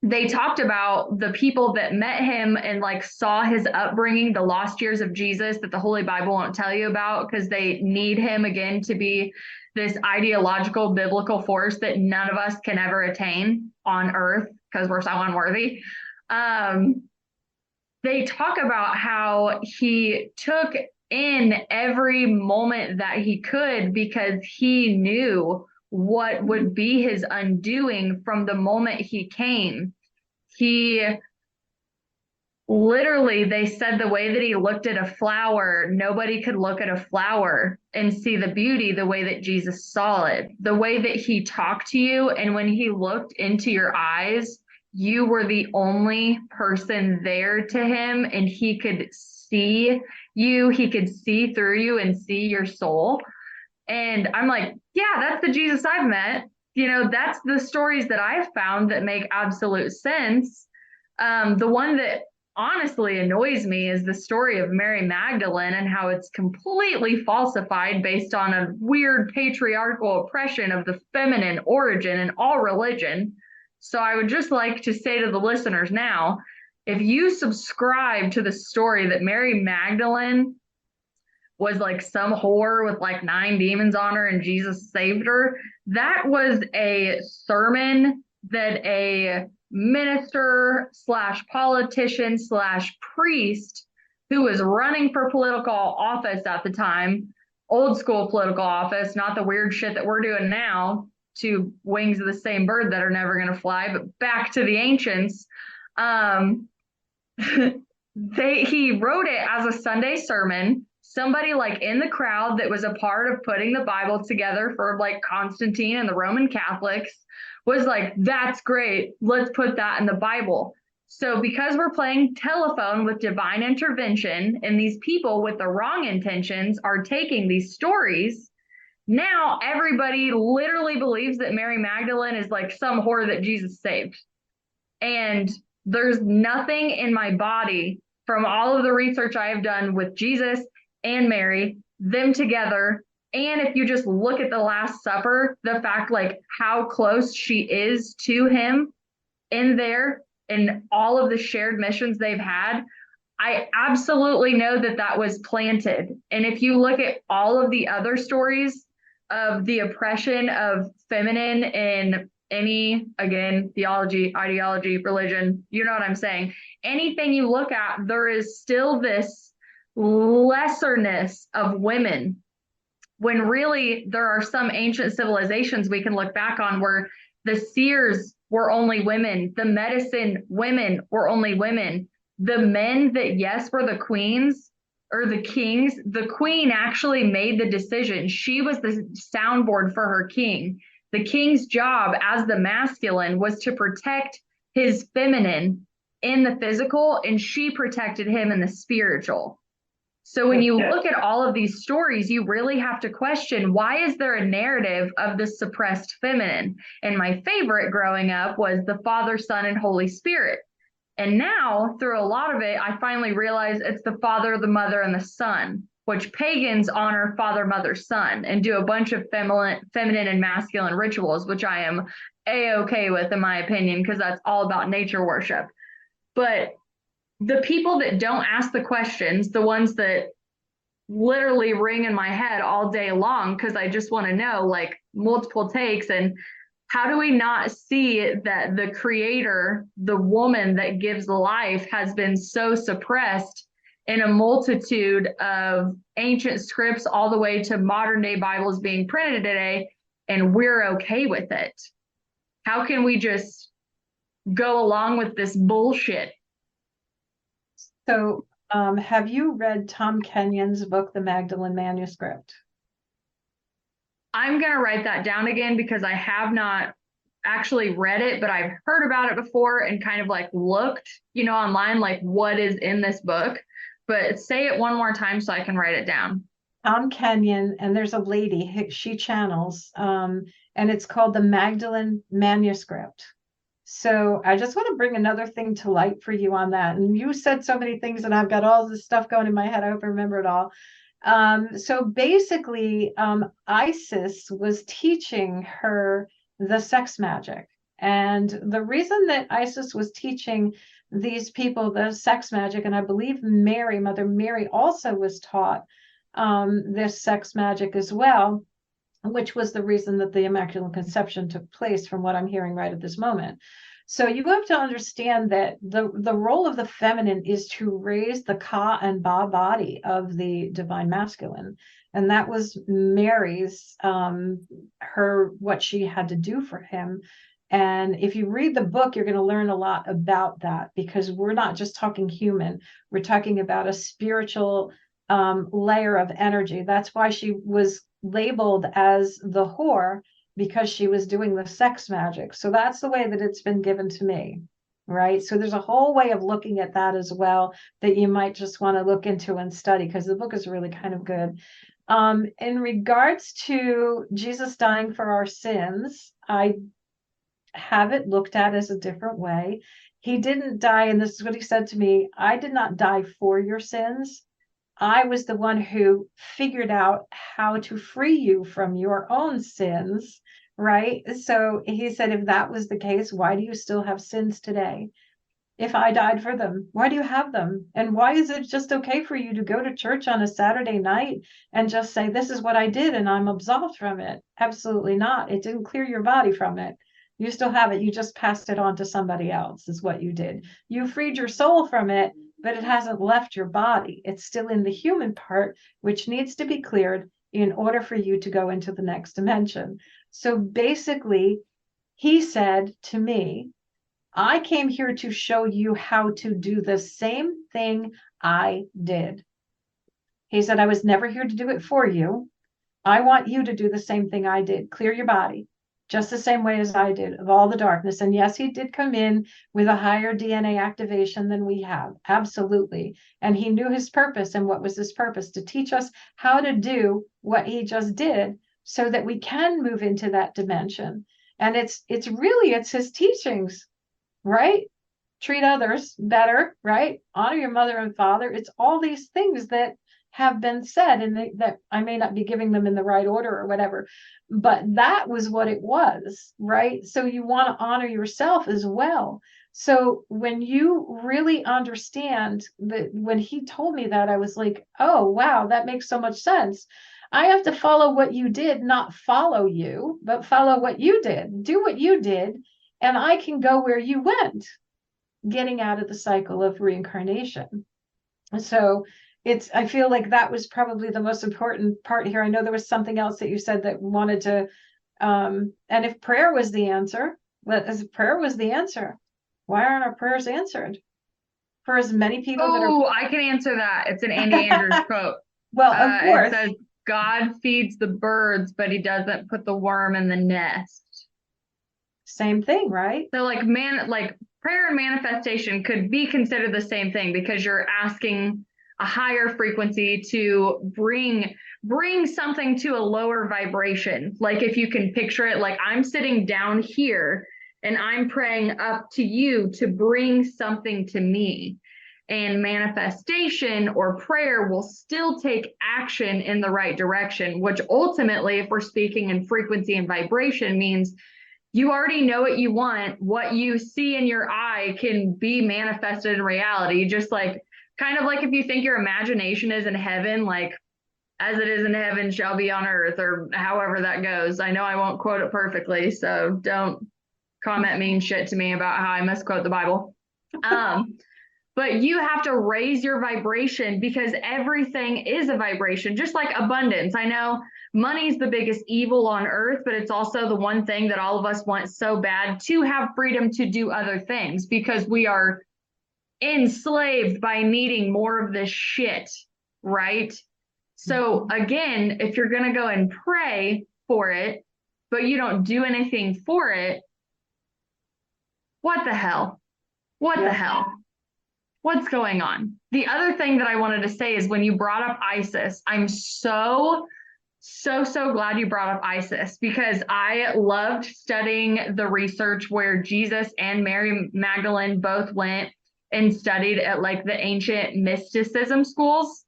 they talked about the people that met him and like saw his upbringing, the lost years of Jesus that the Holy Bible won't tell you about because they need him again to be this ideological biblical force that none of us can ever attain on earth because we're so unworthy. They talk about how he took in every moment that he could because he knew what would be his undoing from the moment he came. He literally, they said the way that he looked at a flower, nobody could look at a flower and see the beauty the way that Jesus saw it. The way that he talked to you, and when he looked into your eyes, you were the only person there to him, and he could see you, he could see through you and see your soul. And I'm like, yeah, that's the Jesus I've met. You know, that's the stories that I've found that make absolute sense. The one that honestly annoys me is the story of Mary Magdalene and how it's completely falsified based on a weird patriarchal oppression of the feminine origin in all religion. So I would just like to say to the listeners now, if you subscribe to the story that Mary Magdalene was like some whore with like 9 demons on her and Jesus saved her, that was a sermon that a minister slash politician slash priest who was running for political office at the time, old school political office, not the weird shit that we're doing now, two wings of the same bird that are never going to fly, but back to the ancients. He wrote it as a Sunday sermon. Somebody like in the crowd that was a part of putting the Bible together for like Constantine and the Roman Catholics was like, that's great. Let's put that in the Bible. So because we're playing telephone with divine intervention and these people with the wrong intentions are taking these stories, now everybody literally believes that Mary Magdalene is like some whore that Jesus saved. And there's nothing in my body from all of the research I have done with Jesus and Mary, them together. And if you just look at the Last Supper, the fact like how close she is to him in there and all of the shared missions they've had, I absolutely know that that was planted. And if you look at all of the other stories of the oppression of feminine in any, again, theology, ideology, religion, you know what I'm saying? Anything you look at, there is still this lesserness of women, when really there are some ancient civilizations we can look back on where the seers were only women, the medicine women were only women, the men that yes were the queens or the kings, the queen actually made the decision. She was the soundboard for her king. The king's job as the masculine was to protect his feminine in the physical, and she protected him in the spiritual. So when you look at all of these stories, you really have to question, why is there a narrative of the suppressed feminine? And my favorite growing up was the Father, Son, and Holy Spirit. And now, through a lot of it, I finally realized it's the Father, the Mother, and the Son, which pagans honor Father, Mother, Son, and do a bunch of feminine and masculine rituals, which I am A-okay with, in my opinion, because that's all about nature worship. But the people that don't ask the questions, the ones that literally ring in my head all day long, because I just want to know, like, multiple takes, and how do we not see that the creator, the woman that gives life, has been so suppressed in a multitude of ancient scripts all the way to modern day Bibles being printed today, and we're okay with it? How can we just go along with this bullshit? So, have you read Tom Kenyon's book, The Magdalene Manuscript? I'm going to write that down again because I have not actually read it, but I've heard about it before and kind of like looked, online, like what is in this book. But say it one more time so I can write it down. Tom Kenyon, and there's a lady, she channels, and it's called The Magdalene Manuscript. So I just want to bring another thing to light for you on that. And you said so many things, and I've got all this stuff going in my head. I hope I remember it all. So basically, Isis was teaching her the sex magic. And the reason that Isis was teaching these people the sex magic, and I believe Mother Mary also was taught this sex magic as well, which was the reason that the Immaculate Conception took place, from what I'm hearing right at this moment. So you have to understand that the role of the feminine is to raise the Ka and Ba body of the divine masculine. And that was Mary's, what she had to do for him. And if you read the book, you're going to learn a lot about that, because we're not just talking human, we're talking about a spiritual layer of energy. That's why she was labeled as the whore, because she was doing the sex magic. So that's the way that it's been given to me, right? So there's a whole way of looking at that as well that you might just want to look into and study, because the book is really kind of good. In regards to Jesus dying for our sins, I have it looked at as a different way. He didn't die, and this is what he said to me: I did not die for your sins. I was the one who figured out how to free you from your own sins, right? So he said, if that was the case, why do you still have sins today? If I died for them, why do you have them? And why is it just okay for you to go to church on a Saturday night and just say, this is what I did and I'm absolved from it? Absolutely not. It didn't clear your body from it. You still have it. You just passed it on to somebody else, is what you did. You freed your soul from it, but it hasn't left your body. It's still in the human part, which needs to be cleared in order for you to go into the next dimension. So basically, he said to me, I came here to show you how to do the same thing I did. He said, I was never here to do it for you. I want you to do the same thing I did. Clear your body, just the same way as I did, of all the darkness. And yes, he did come in with a higher DNA activation than we have. Absolutely. And he knew his purpose. And what was his purpose? To teach us how to do what he just did, so that we can move into that dimension. And it's his teachings, right? Treat others better, right? Honor your mother and father. It's all these things that have been said, and that I may not be giving them in the right order or whatever, but that was what it was, right? So you want to honor yourself as well. So when you really understand that, when he told me that, I was like, oh, wow, that makes so much sense. I have to follow what you did, not follow you, but follow what you did. Do what you did, and I can go where you went, getting out of the cycle of reincarnation. So I feel like that was probably the most important part here. I know there was something else that you said that wanted to, and if prayer was the answer, why aren't our prayers answered for as many people that are? Oh, I can answer that. It's an Andy Andrews quote. Well, of course. It says, God feeds the birds, but he doesn't put the worm in the nest. Same thing, right? So like prayer and manifestation could be considered the same thing, because you're asking a higher frequency to bring something to a lower vibration. Like if you can picture it, like I'm sitting down here and I'm praying up to you to bring something to me. And manifestation or prayer will still take action in the right direction, which ultimately, if we're speaking in frequency and vibration, means you already know what you want. What you see in your eye can be manifested in reality. Just like, kind of like if you think your imagination is in heaven, like as it is in heaven shall be on earth, or however that goes. I know I won't quote it perfectly, so don't comment mean shit to me about how I misquote the Bible. but you have to raise your vibration because everything is a vibration, just like abundance. I know money's the biggest evil on earth, but it's also the one thing that all of us want so bad, to have freedom to do other things, because we are enslaved by needing more of this shit, right? So again, if you're going to go and pray for it, but you don't do anything for it, what the hell? What the hell? What's going on? The other thing that I wanted to say is, when you brought up ISIS, I'm so glad you brought up ISIS, because I loved studying the research where Jesus and Mary Magdalene both went and studied at like the ancient mysticism schools,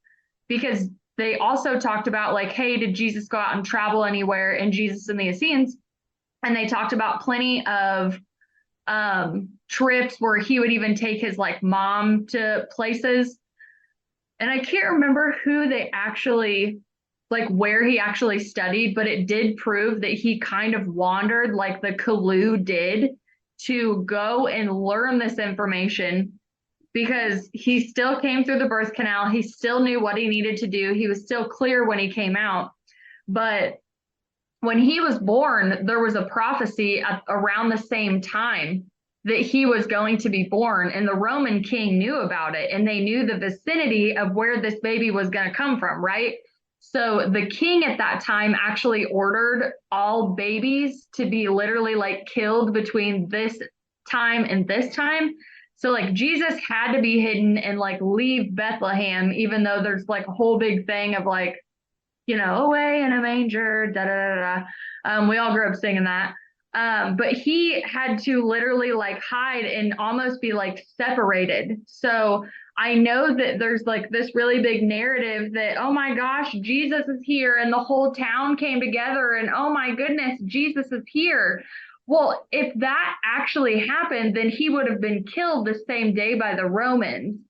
because they also talked about like, hey, did Jesus go out and travel anywhere? And Jesus and the Essenes, and they talked about plenty of trips where he would even take his like mom to places. And I can't remember who they actually, like where he actually studied, but it did prove that he kind of wandered like the Kalu did to go and learn this information, because he still came through the birth canal. He still knew what he needed to do. He was still clear when he came out. But when he was born, there was a prophecy around the same time that he was going to be born, and the Roman king knew about it, and they knew the vicinity of where this baby was going to come from, right? So the king at that time actually ordered all babies to be literally like killed between this time and this time. So like Jesus had to be hidden and like leave Bethlehem, even though there's like a whole big thing of like, you know, away in a manger, da da da da. We all grew up singing that. But he had to literally like hide and almost be like separated. So I know that there's like this really big narrative that, oh my gosh, Jesus is here, and the whole town came together, and oh my goodness, Jesus is here. Well, if that actually happened, then he would have been killed the same day by the Romans.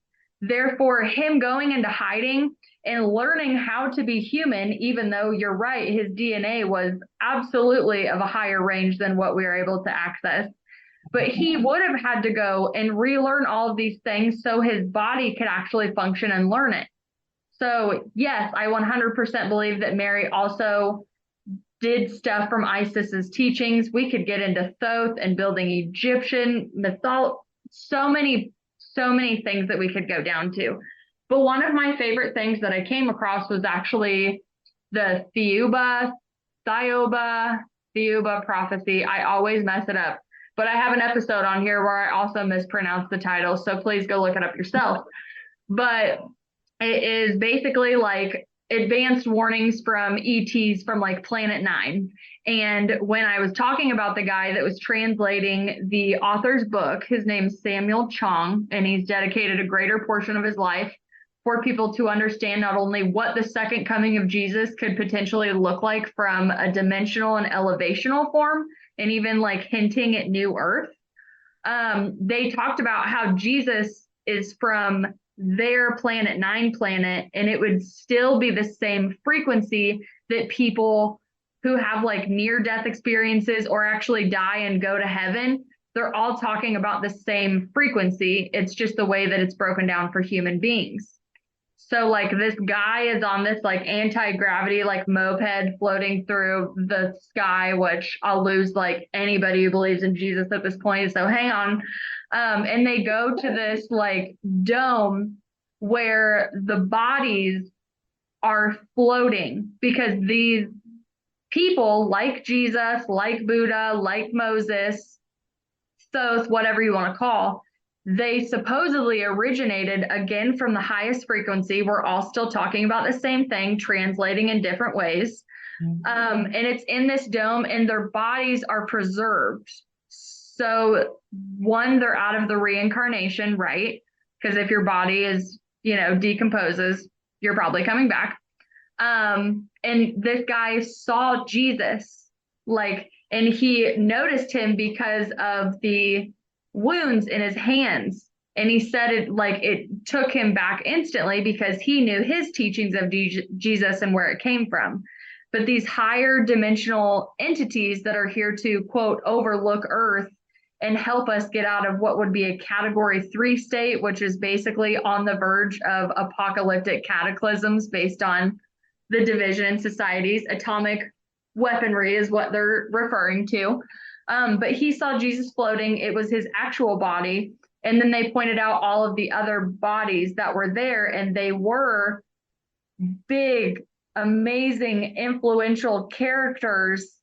Therefore, him going into hiding and learning how to be human, even though you're right, his DNA was absolutely of a higher range than what we are able to access. But he would have had to go and relearn all of these things so his body could actually function and learn it. So yes, I 100% believe that Mary also did stuff from Isis's teachings. We could get into Thoth and building Egyptian mythology, so many things that we could go down to. But one of my favorite things that I came across was actually the Theuba prophecy. I always mess it up, but I have an episode on here where I also mispronounce the title, so please go look it up yourself. But it is basically like advanced warnings from ETs from like Planet 9. And when I was talking about the guy that was translating the author's book, his name's Samuel Chong, and he's dedicated a greater portion of his life for people to understand not only what the second coming of Jesus could potentially look like from a dimensional and elevational form, and even like hinting at new earth. They talked about how Jesus is from their Planet 9 planet, and it would still be the same frequency that people who have like near-death experiences or actually die and go to heaven, they're all talking about the same frequency. It's just the way that it's broken down for human beings. So like this guy is on this like anti-gravity like moped floating through the sky, which I'll lose like anybody who believes in Jesus at this point, so hang on. And they go to this like dome where the bodies are floating, because these people like Jesus, like Buddha, like Moses, Thoth, whatever you want to call, they supposedly originated again from the highest frequency. We're all still talking about the same thing, translating in different ways. And it's in this dome, and their bodies are preserved. So one, they're out of the reincarnation, right? Because if your body is, you know, decomposes, you're probably coming back. And this guy saw Jesus, like, and he noticed him because of the wounds in his hands. And he said it like it took him back instantly, because he knew his teachings of Jesus and where it came from. But these higher dimensional entities that are here to, quote, overlook Earth and help us get out of what would be a category 3 state, which is basically on the verge of apocalyptic cataclysms based on the division in societies. Atomic weaponry is what they're referring to. But he saw Jesus floating. It was his actual body. And then they pointed out all of the other bodies that were there, and they were big, amazing, influential characters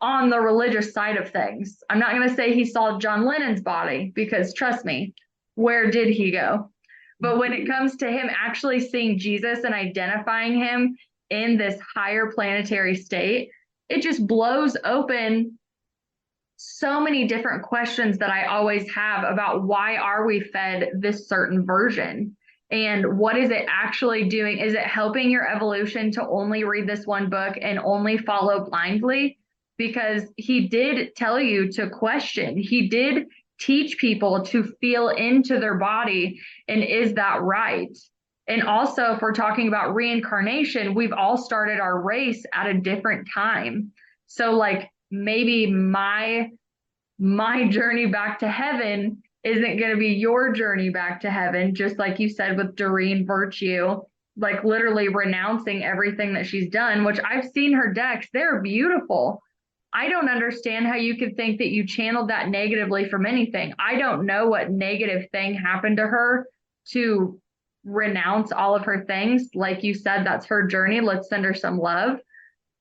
on the religious side of things. I'm not going to say he saw John Lennon's body, because trust me, where did he go? But when it comes to him actually seeing Jesus and identifying him in this higher planetary state, it just blows open so many different questions that I always have about why are we fed this certain version? And what is it actually doing? Is it helping your evolution to only read this one book and only follow blindly? Because he did tell you to question. He did teach people to feel into their body. And is that right? And also, if we're talking about reincarnation, we've all started our race at a different time. So like maybe my journey back to heaven isn't going to be your journey back to heaven, just like you said with Doreen Virtue, like literally renouncing everything that she's done, which I've seen her decks. They're beautiful. I don't understand how you could think that you channeled that negatively from anything. I don't know what negative thing happened to her to renounce all of her things. Like you said, that's her journey. Let's send her some love.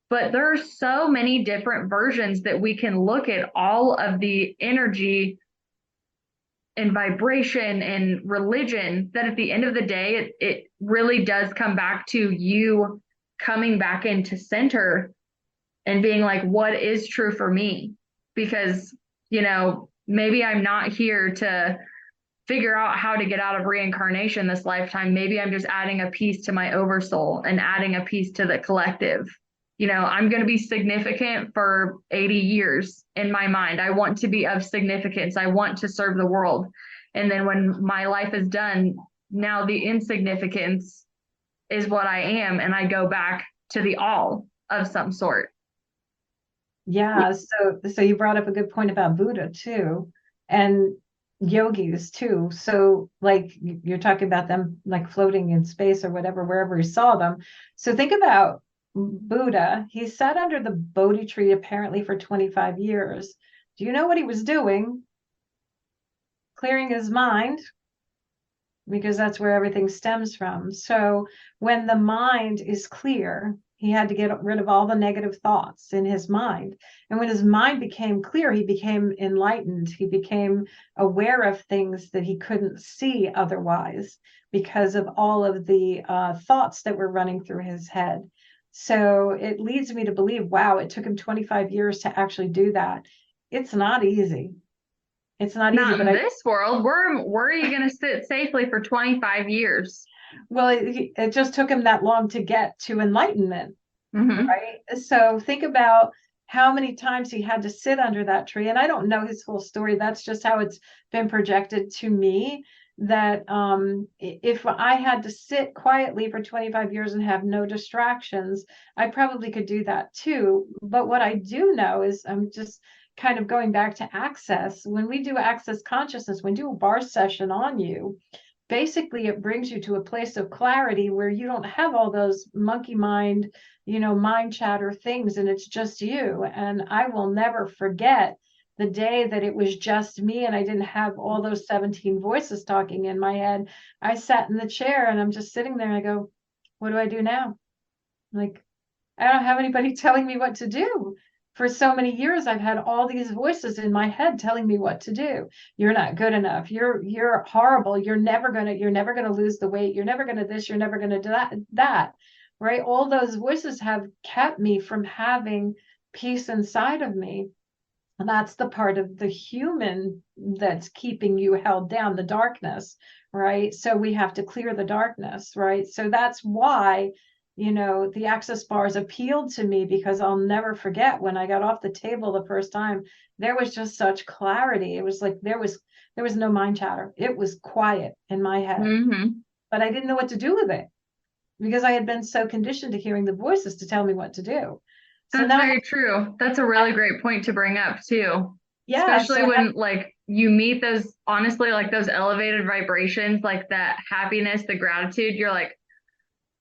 But there are so many different versions that we can look at all of the energy and vibration and religion, that at the end of the day, it really does come back to you coming back into center and being like, what is true for me? Because, maybe I'm not here to figure out how to get out of reincarnation this lifetime. Maybe I'm just adding a piece to my oversoul and adding a piece to the collective. I'm going to be significant for 80 years in my mind. I want to be of significance. I want to serve the world. And then when my life is done, now the insignificance is what I am. And I go back to the all of some sort. Yeah. So you brought up a good point about Buddha too, and yogis too. So like you're talking about them like floating in space or whatever, wherever he saw them. So think about Buddha. He sat under the Bodhi tree apparently for 25 years. Do you know what he was doing? Clearing his mind, because that's where everything stems from. So when the mind is clear, he had to get rid of all the negative thoughts in his mind. And when his mind became clear, he became enlightened. He became aware of things that he couldn't see otherwise because of all of the thoughts that were running through his head. So it leads me to believe, wow, it took him 25 years to actually do that. It's not easy. It's not easy. But in this world, where are you going to sit safely for 25 years? Well, it just took him that long to get to enlightenment, right? So think about how many times he had to sit under that tree. And I don't know his full story. That's just how it's been projected to me, that if I had to sit quietly for 25 years and have no distractions, I probably could do that too. But what I do know is I'm just kind of going back to access. When we do access consciousness, when we do a bar session on you, basically it brings you to a place of clarity where you don't have all those monkey mind, mind chatter things, and it's just you. And I will never forget the day that it was just me and I didn't have all those 17 voices talking in my head. I sat in the chair and I'm just sitting there and I go, what do I do now? Like, I don't have anybody telling me what to do. For so many years, I've had all these voices in my head telling me what to do. You're not good enough. You're horrible. You're never gonna lose the weight. You're never gonna this. You're never gonna do that. Right? All those voices have kept me from having peace inside of me. And that's the part of the human that's keeping you held down, the darkness, right? So we have to clear the darkness, right? So that's why the access bars appealed to me, because I'll never forget when I got off the table the first time, there was just such clarity. It was like there was no mind chatter. It was quiet in my head, but I didn't know what to do with it because I had been so conditioned to hearing the voices to tell me what to do. So that's very true. That's a really great point to bring up too. Yeah. Especially when like you meet those, honestly, like those elevated vibrations, like that happiness, the gratitude, you're like,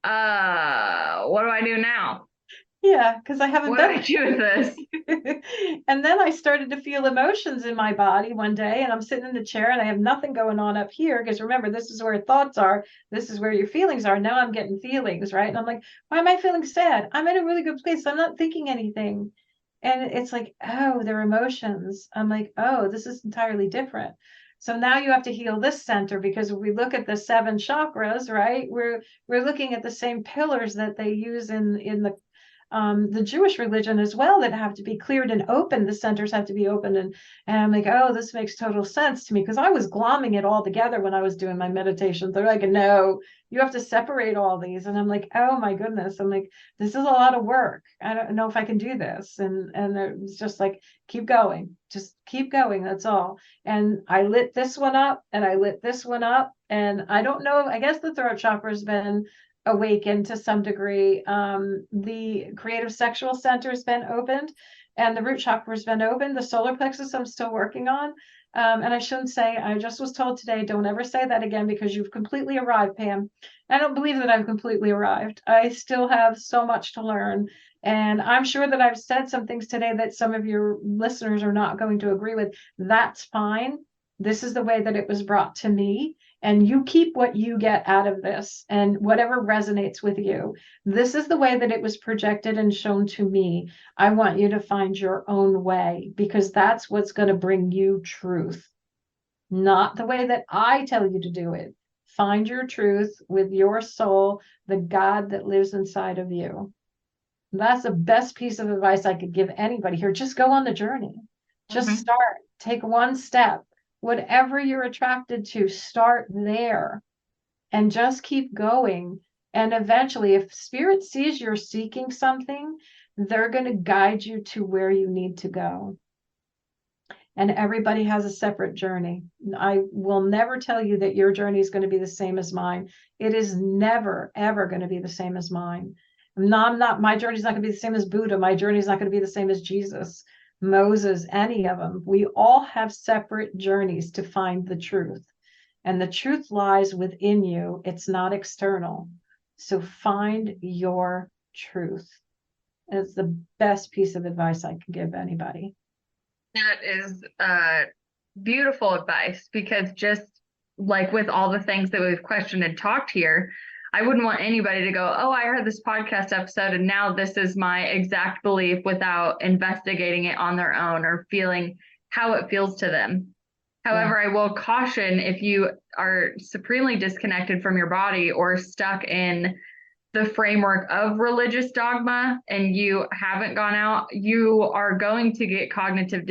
what do I do now? Yeah, because I haven't What do been I do with this? And then I started to feel emotions in my body one day, and I'm sitting in the chair and I have nothing going on up here. Because remember, this is where thoughts are, this is where your feelings are. Now I'm getting feelings, right? And I'm like, why am I feeling sad? I'm in a really good place. I'm not thinking anything. And it's like, oh, they're emotions. I'm like, oh, this is entirely different. So now you have to heal this center, because if we look at the 7 chakras, right, we're looking at the same pillars that they use in the Jewish religion as well, that have to be cleared and open. The centers have to be open. And I'm like, oh, this makes total sense to me, because I was glomming it all together when I was doing my meditations. They're like, no, you have to separate all these. And I'm like, oh my goodness. I'm like, this is a lot of work. I don't know if I can do this. And it was just like, keep going, just keep going. That's all. And I lit this one up and I lit this one up. And I don't know, I guess the throat chakra has been awakened to some degree. The creative sexual center has been opened, and the root chakra has been opened. The solar plexus I'm still working on. And I shouldn't say, I just was told today, don't ever say that again, because you've completely arrived, Pam. I don't believe that I've completely arrived. I still have so much to learn. And I'm sure that I've said some things today that some of your listeners are not going to agree with. That's fine. This is the way that it was brought to me. And you keep what you get out of this and whatever resonates with you. This is the way that it was projected and shown to me. I want you to find your own way, because that's what's going to bring you truth, not the way that I tell you to do it. Find your truth with your soul, the God that lives inside of you. That's the best piece of advice I could give anybody here. Just go on the journey. Just start. Take one step. Whatever you're attracted to, start there and just keep going. And eventually, if spirit sees you're seeking something, they're going to guide you to where you need to go. And everybody has a separate journey. I will never tell you that your journey is going to be the same as mine. It is never, ever going to be the same as mine. My journey's not going to be the same as Buddha. My journey's not going to be the same as Jesus, Moses, any of them. We all have separate journeys to find the truth. And the truth lies within you. It's not external. So find your truth. It's the best piece of advice I can give anybody. That is beautiful advice, because just like with all the things that we've questioned and talked here, I wouldn't want anybody to go, oh, I heard this podcast episode and now this is my exact belief, without investigating it on their own or feeling how it feels to them. However, I will caution, if you are supremely disconnected from your body or stuck in the framework of religious dogma and you haven't gone out, you are going to get cognitive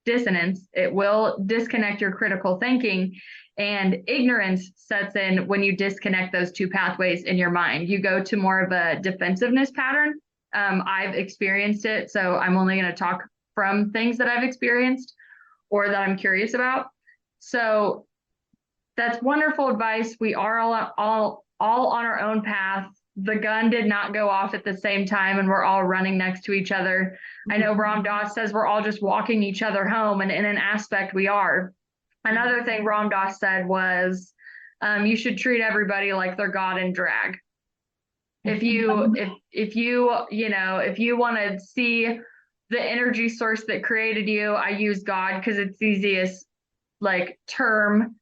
dissonance. It will disconnect your critical thinking, and ignorance sets in when you disconnect those two pathways in your mind. You go to more of a defensiveness pattern. I've experienced it, so I'm only going to talk from things that I've experienced or that I'm curious about. So that's wonderful advice. We are all on our own path. The gun did not go off at the same time and we're all running next to each other. I know Ram Dass says we're all just walking each other home, and in an aspect we are. Another thing Ram Dass said was, you should treat everybody like they're God in drag. If you want to see the energy source that created you, I use God because it's the easiest term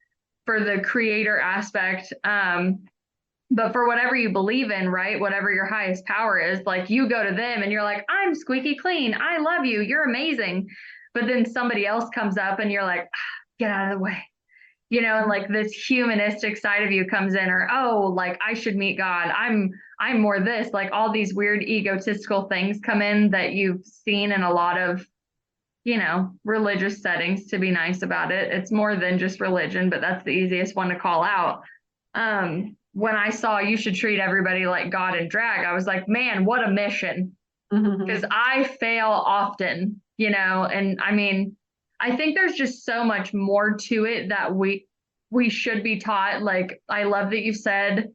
for the creator aspect. But for whatever you believe in, right, whatever your highest power is, you go to them and you're like, I'm squeaky clean, I love you, you're amazing. But then somebody else comes up and you're like, get out of the way, and this humanistic side of you comes in, or I should meet God, I'm more this, all these weird egotistical things come in that you've seen in a lot of religious settings. To be nice about it, it's more than just religion, but that's the easiest one to call out. When I saw you should treat everybody like God in drag, I was like, man, what a mission. Because I fail often, and I mean, I think there's just so much more to it that we should be taught. I love that you said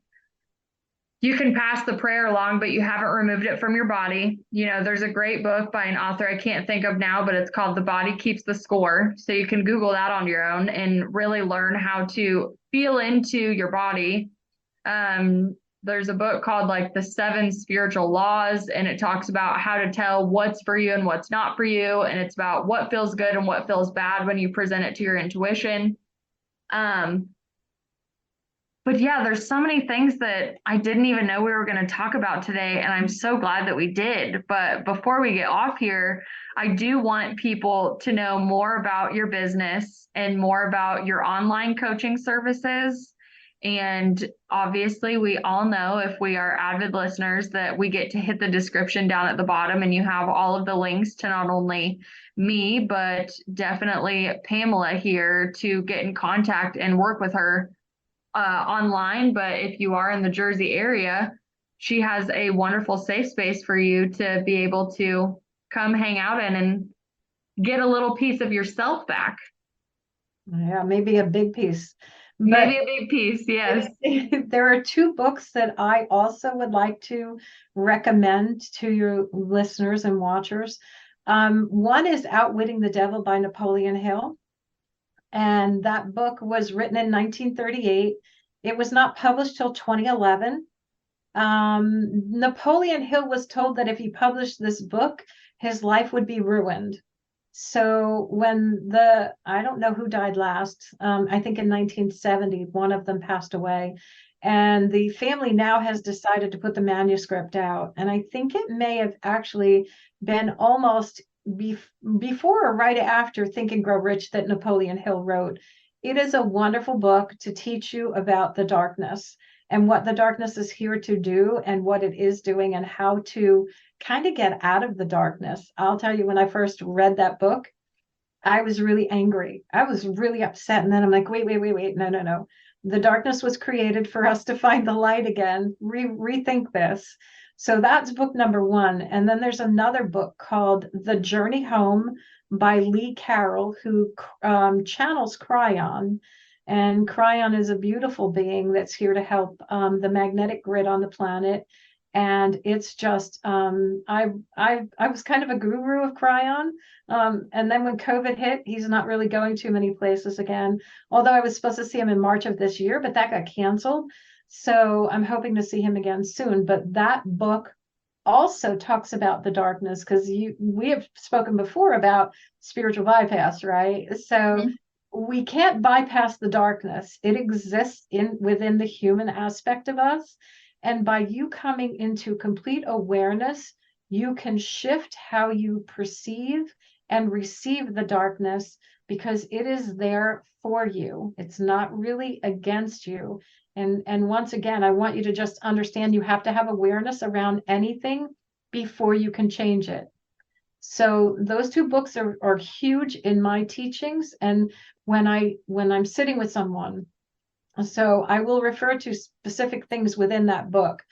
you can pass the prayer along, but you haven't removed it from your body. You know, there's a great book by an author I can't think of now, but it's called The Body Keeps the Score. So you can Google that on your own and really learn how to feel into your body. There's a book called like The Seven Spiritual Laws, and it talks about how to tell what's for you and what's not for you. And it's about what feels good and what feels bad when you present it to your intuition. But yeah, there's so many things that I didn't even know we were going to talk about today, and I'm so glad that we did. But before we get off here, I do want people to know more about your business and more about your online coaching services. And obviously, we all know, if we are avid listeners, that we get to hit the description down at the bottom, and you have all of the links to not only me, but definitely Pamela here to get in contact and work with her online. But if you are in the Jersey area, she has a wonderful safe space for you to be able to come hang out in and get a little piece of yourself back. Yeah, maybe a big piece. Maybe a big piece, yes. There are two books that I also would like to recommend to your listeners and watchers. One is Outwitting the Devil by Napoleon Hill. And that book was written in 1938. It was not published till 2011. Napoleon Hill was told that if he published this book, his life would be ruined. So when I don't know who died last, I think in 1970, one of them passed away. And the family now has decided to put the manuscript out. And I think it may have actually been almost before or right after Think and Grow Rich that Napoleon Hill wrote. It is a wonderful book to teach you about the darkness and what the darkness is here to do and what it is doing and how to kind of get out of the darkness. I'll tell you, when I first read that book, I was really angry. I was really upset. And then I'm like, wait, no. The darkness was created for us to find the light again. Rethink this. So that's book number one. And then there's another book called The Journey Home by Lee Carroll, who channels Cryon. And Cryon is a beautiful being that's here to help the magnetic grid on the planet. And it's just, I was kind of a guru of Cryon. And then when COVID hit, he's not really going too many places again. Although I was supposed to see him in March of this year, but that got canceled. So I'm hoping to see him again soon. But that book also talks about the darkness, because we have spoken before about spiritual bypass, right? So we can't bypass the darkness. It exists within the human aspect of us. And by you coming into complete awareness, you can shift how you perceive and receive the darkness, because it is there for you. It's not really against you. And once again, I want you to just understand you have to have awareness around anything before you can change it. So those two books are huge in my teachings. And when I'm sitting with someone, so I will refer to specific things within that book.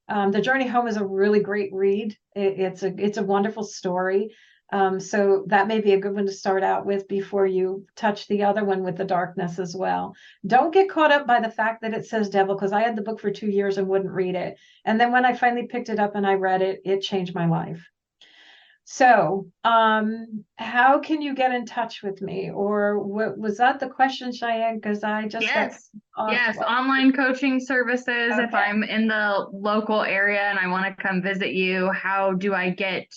The Journey Home is a really great read. It's a wonderful story. So that may be a good one to start out with before you touch the other one with the darkness as well. Don't get caught up by the fact that it says devil, because I had the book for 2 years and wouldn't read it. And then when I finally picked it up and I read it, it changed my life. So, how can you get in touch with me? Or was that the question, Cheyenne? Because I just yes, online coaching services. Okay. If I'm in the local area and I want to come visit you, how do I get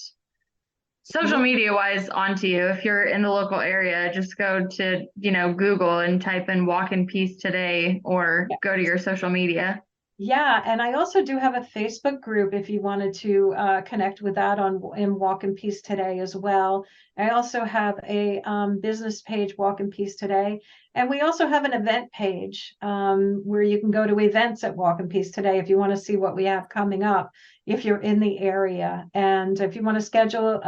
social media wise onto you? If you're in the local area, just go to Google and type in Walk in Peace Today, or go to your social media. Yeah, and I also do have a Facebook group if you wanted to connect with that in Walk in Peace Today as well. I also have a business page, Walk in Peace Today, and we also have an event page where you can go to events at Walk in Peace Today if you want to see what we have coming up if you're in the area. And if you want to schedule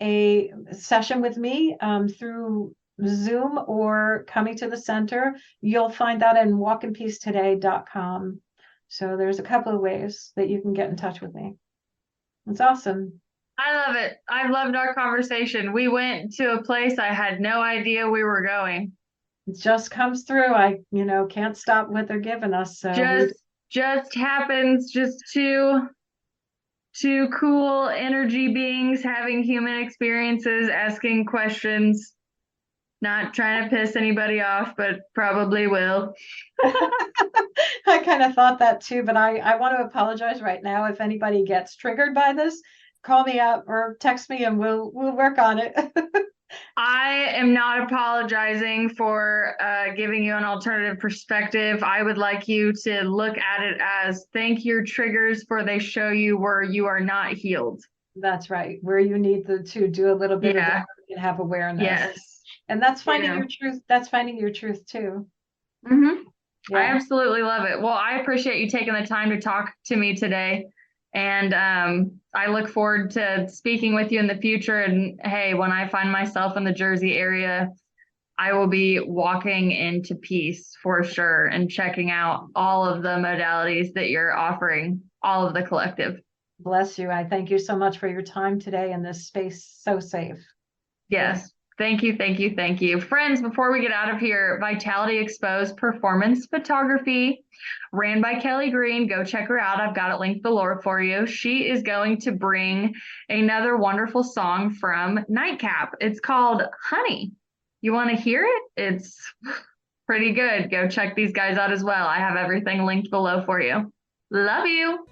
a session with me through Zoom or coming to the center, you'll find that in walkinpeacetoday.com. So there's a couple of ways that you can get in touch with me. It's awesome. I love it. I loved our conversation. We went to a place I had no idea we were going. It just comes through. I can't stop what they're giving us. So just happens, just two cool energy beings having human experiences, asking questions, not trying to piss anybody off, but probably will. I kind of thought that too, but I want to apologize right now. If anybody gets triggered by this, call me up or text me and we'll work on it. I am not apologizing for giving you an alternative perspective. I would like you to look at it as thank your triggers for they show you where you are not healed. That's right. Where you need to do a little bit of Yeah. work and have awareness. Yes. And that's finding Yeah. your truth. That's finding your truth too. Mm-hmm. I Yeah. absolutely love it. Well, I appreciate you taking the time to talk to me today. And I look forward to speaking with you in the future. And hey, when I find myself in the Jersey area, I will be walking into peace for sure and checking out all of the modalities that you're offering, all of the collective. Bless you. I thank you so much for your time today in this space. So safe. Yes. Thank you, thank you, thank you. Friends, before we get out of here, Vitality Exposed Performance Photography, ran by Kelly Green. Go check her out. I've got it linked below for you. She is going to bring another wonderful song from Nightcap. It's called Honey. You want to hear it? It's pretty good. Go check these guys out as well. I have everything linked below for you. Love you.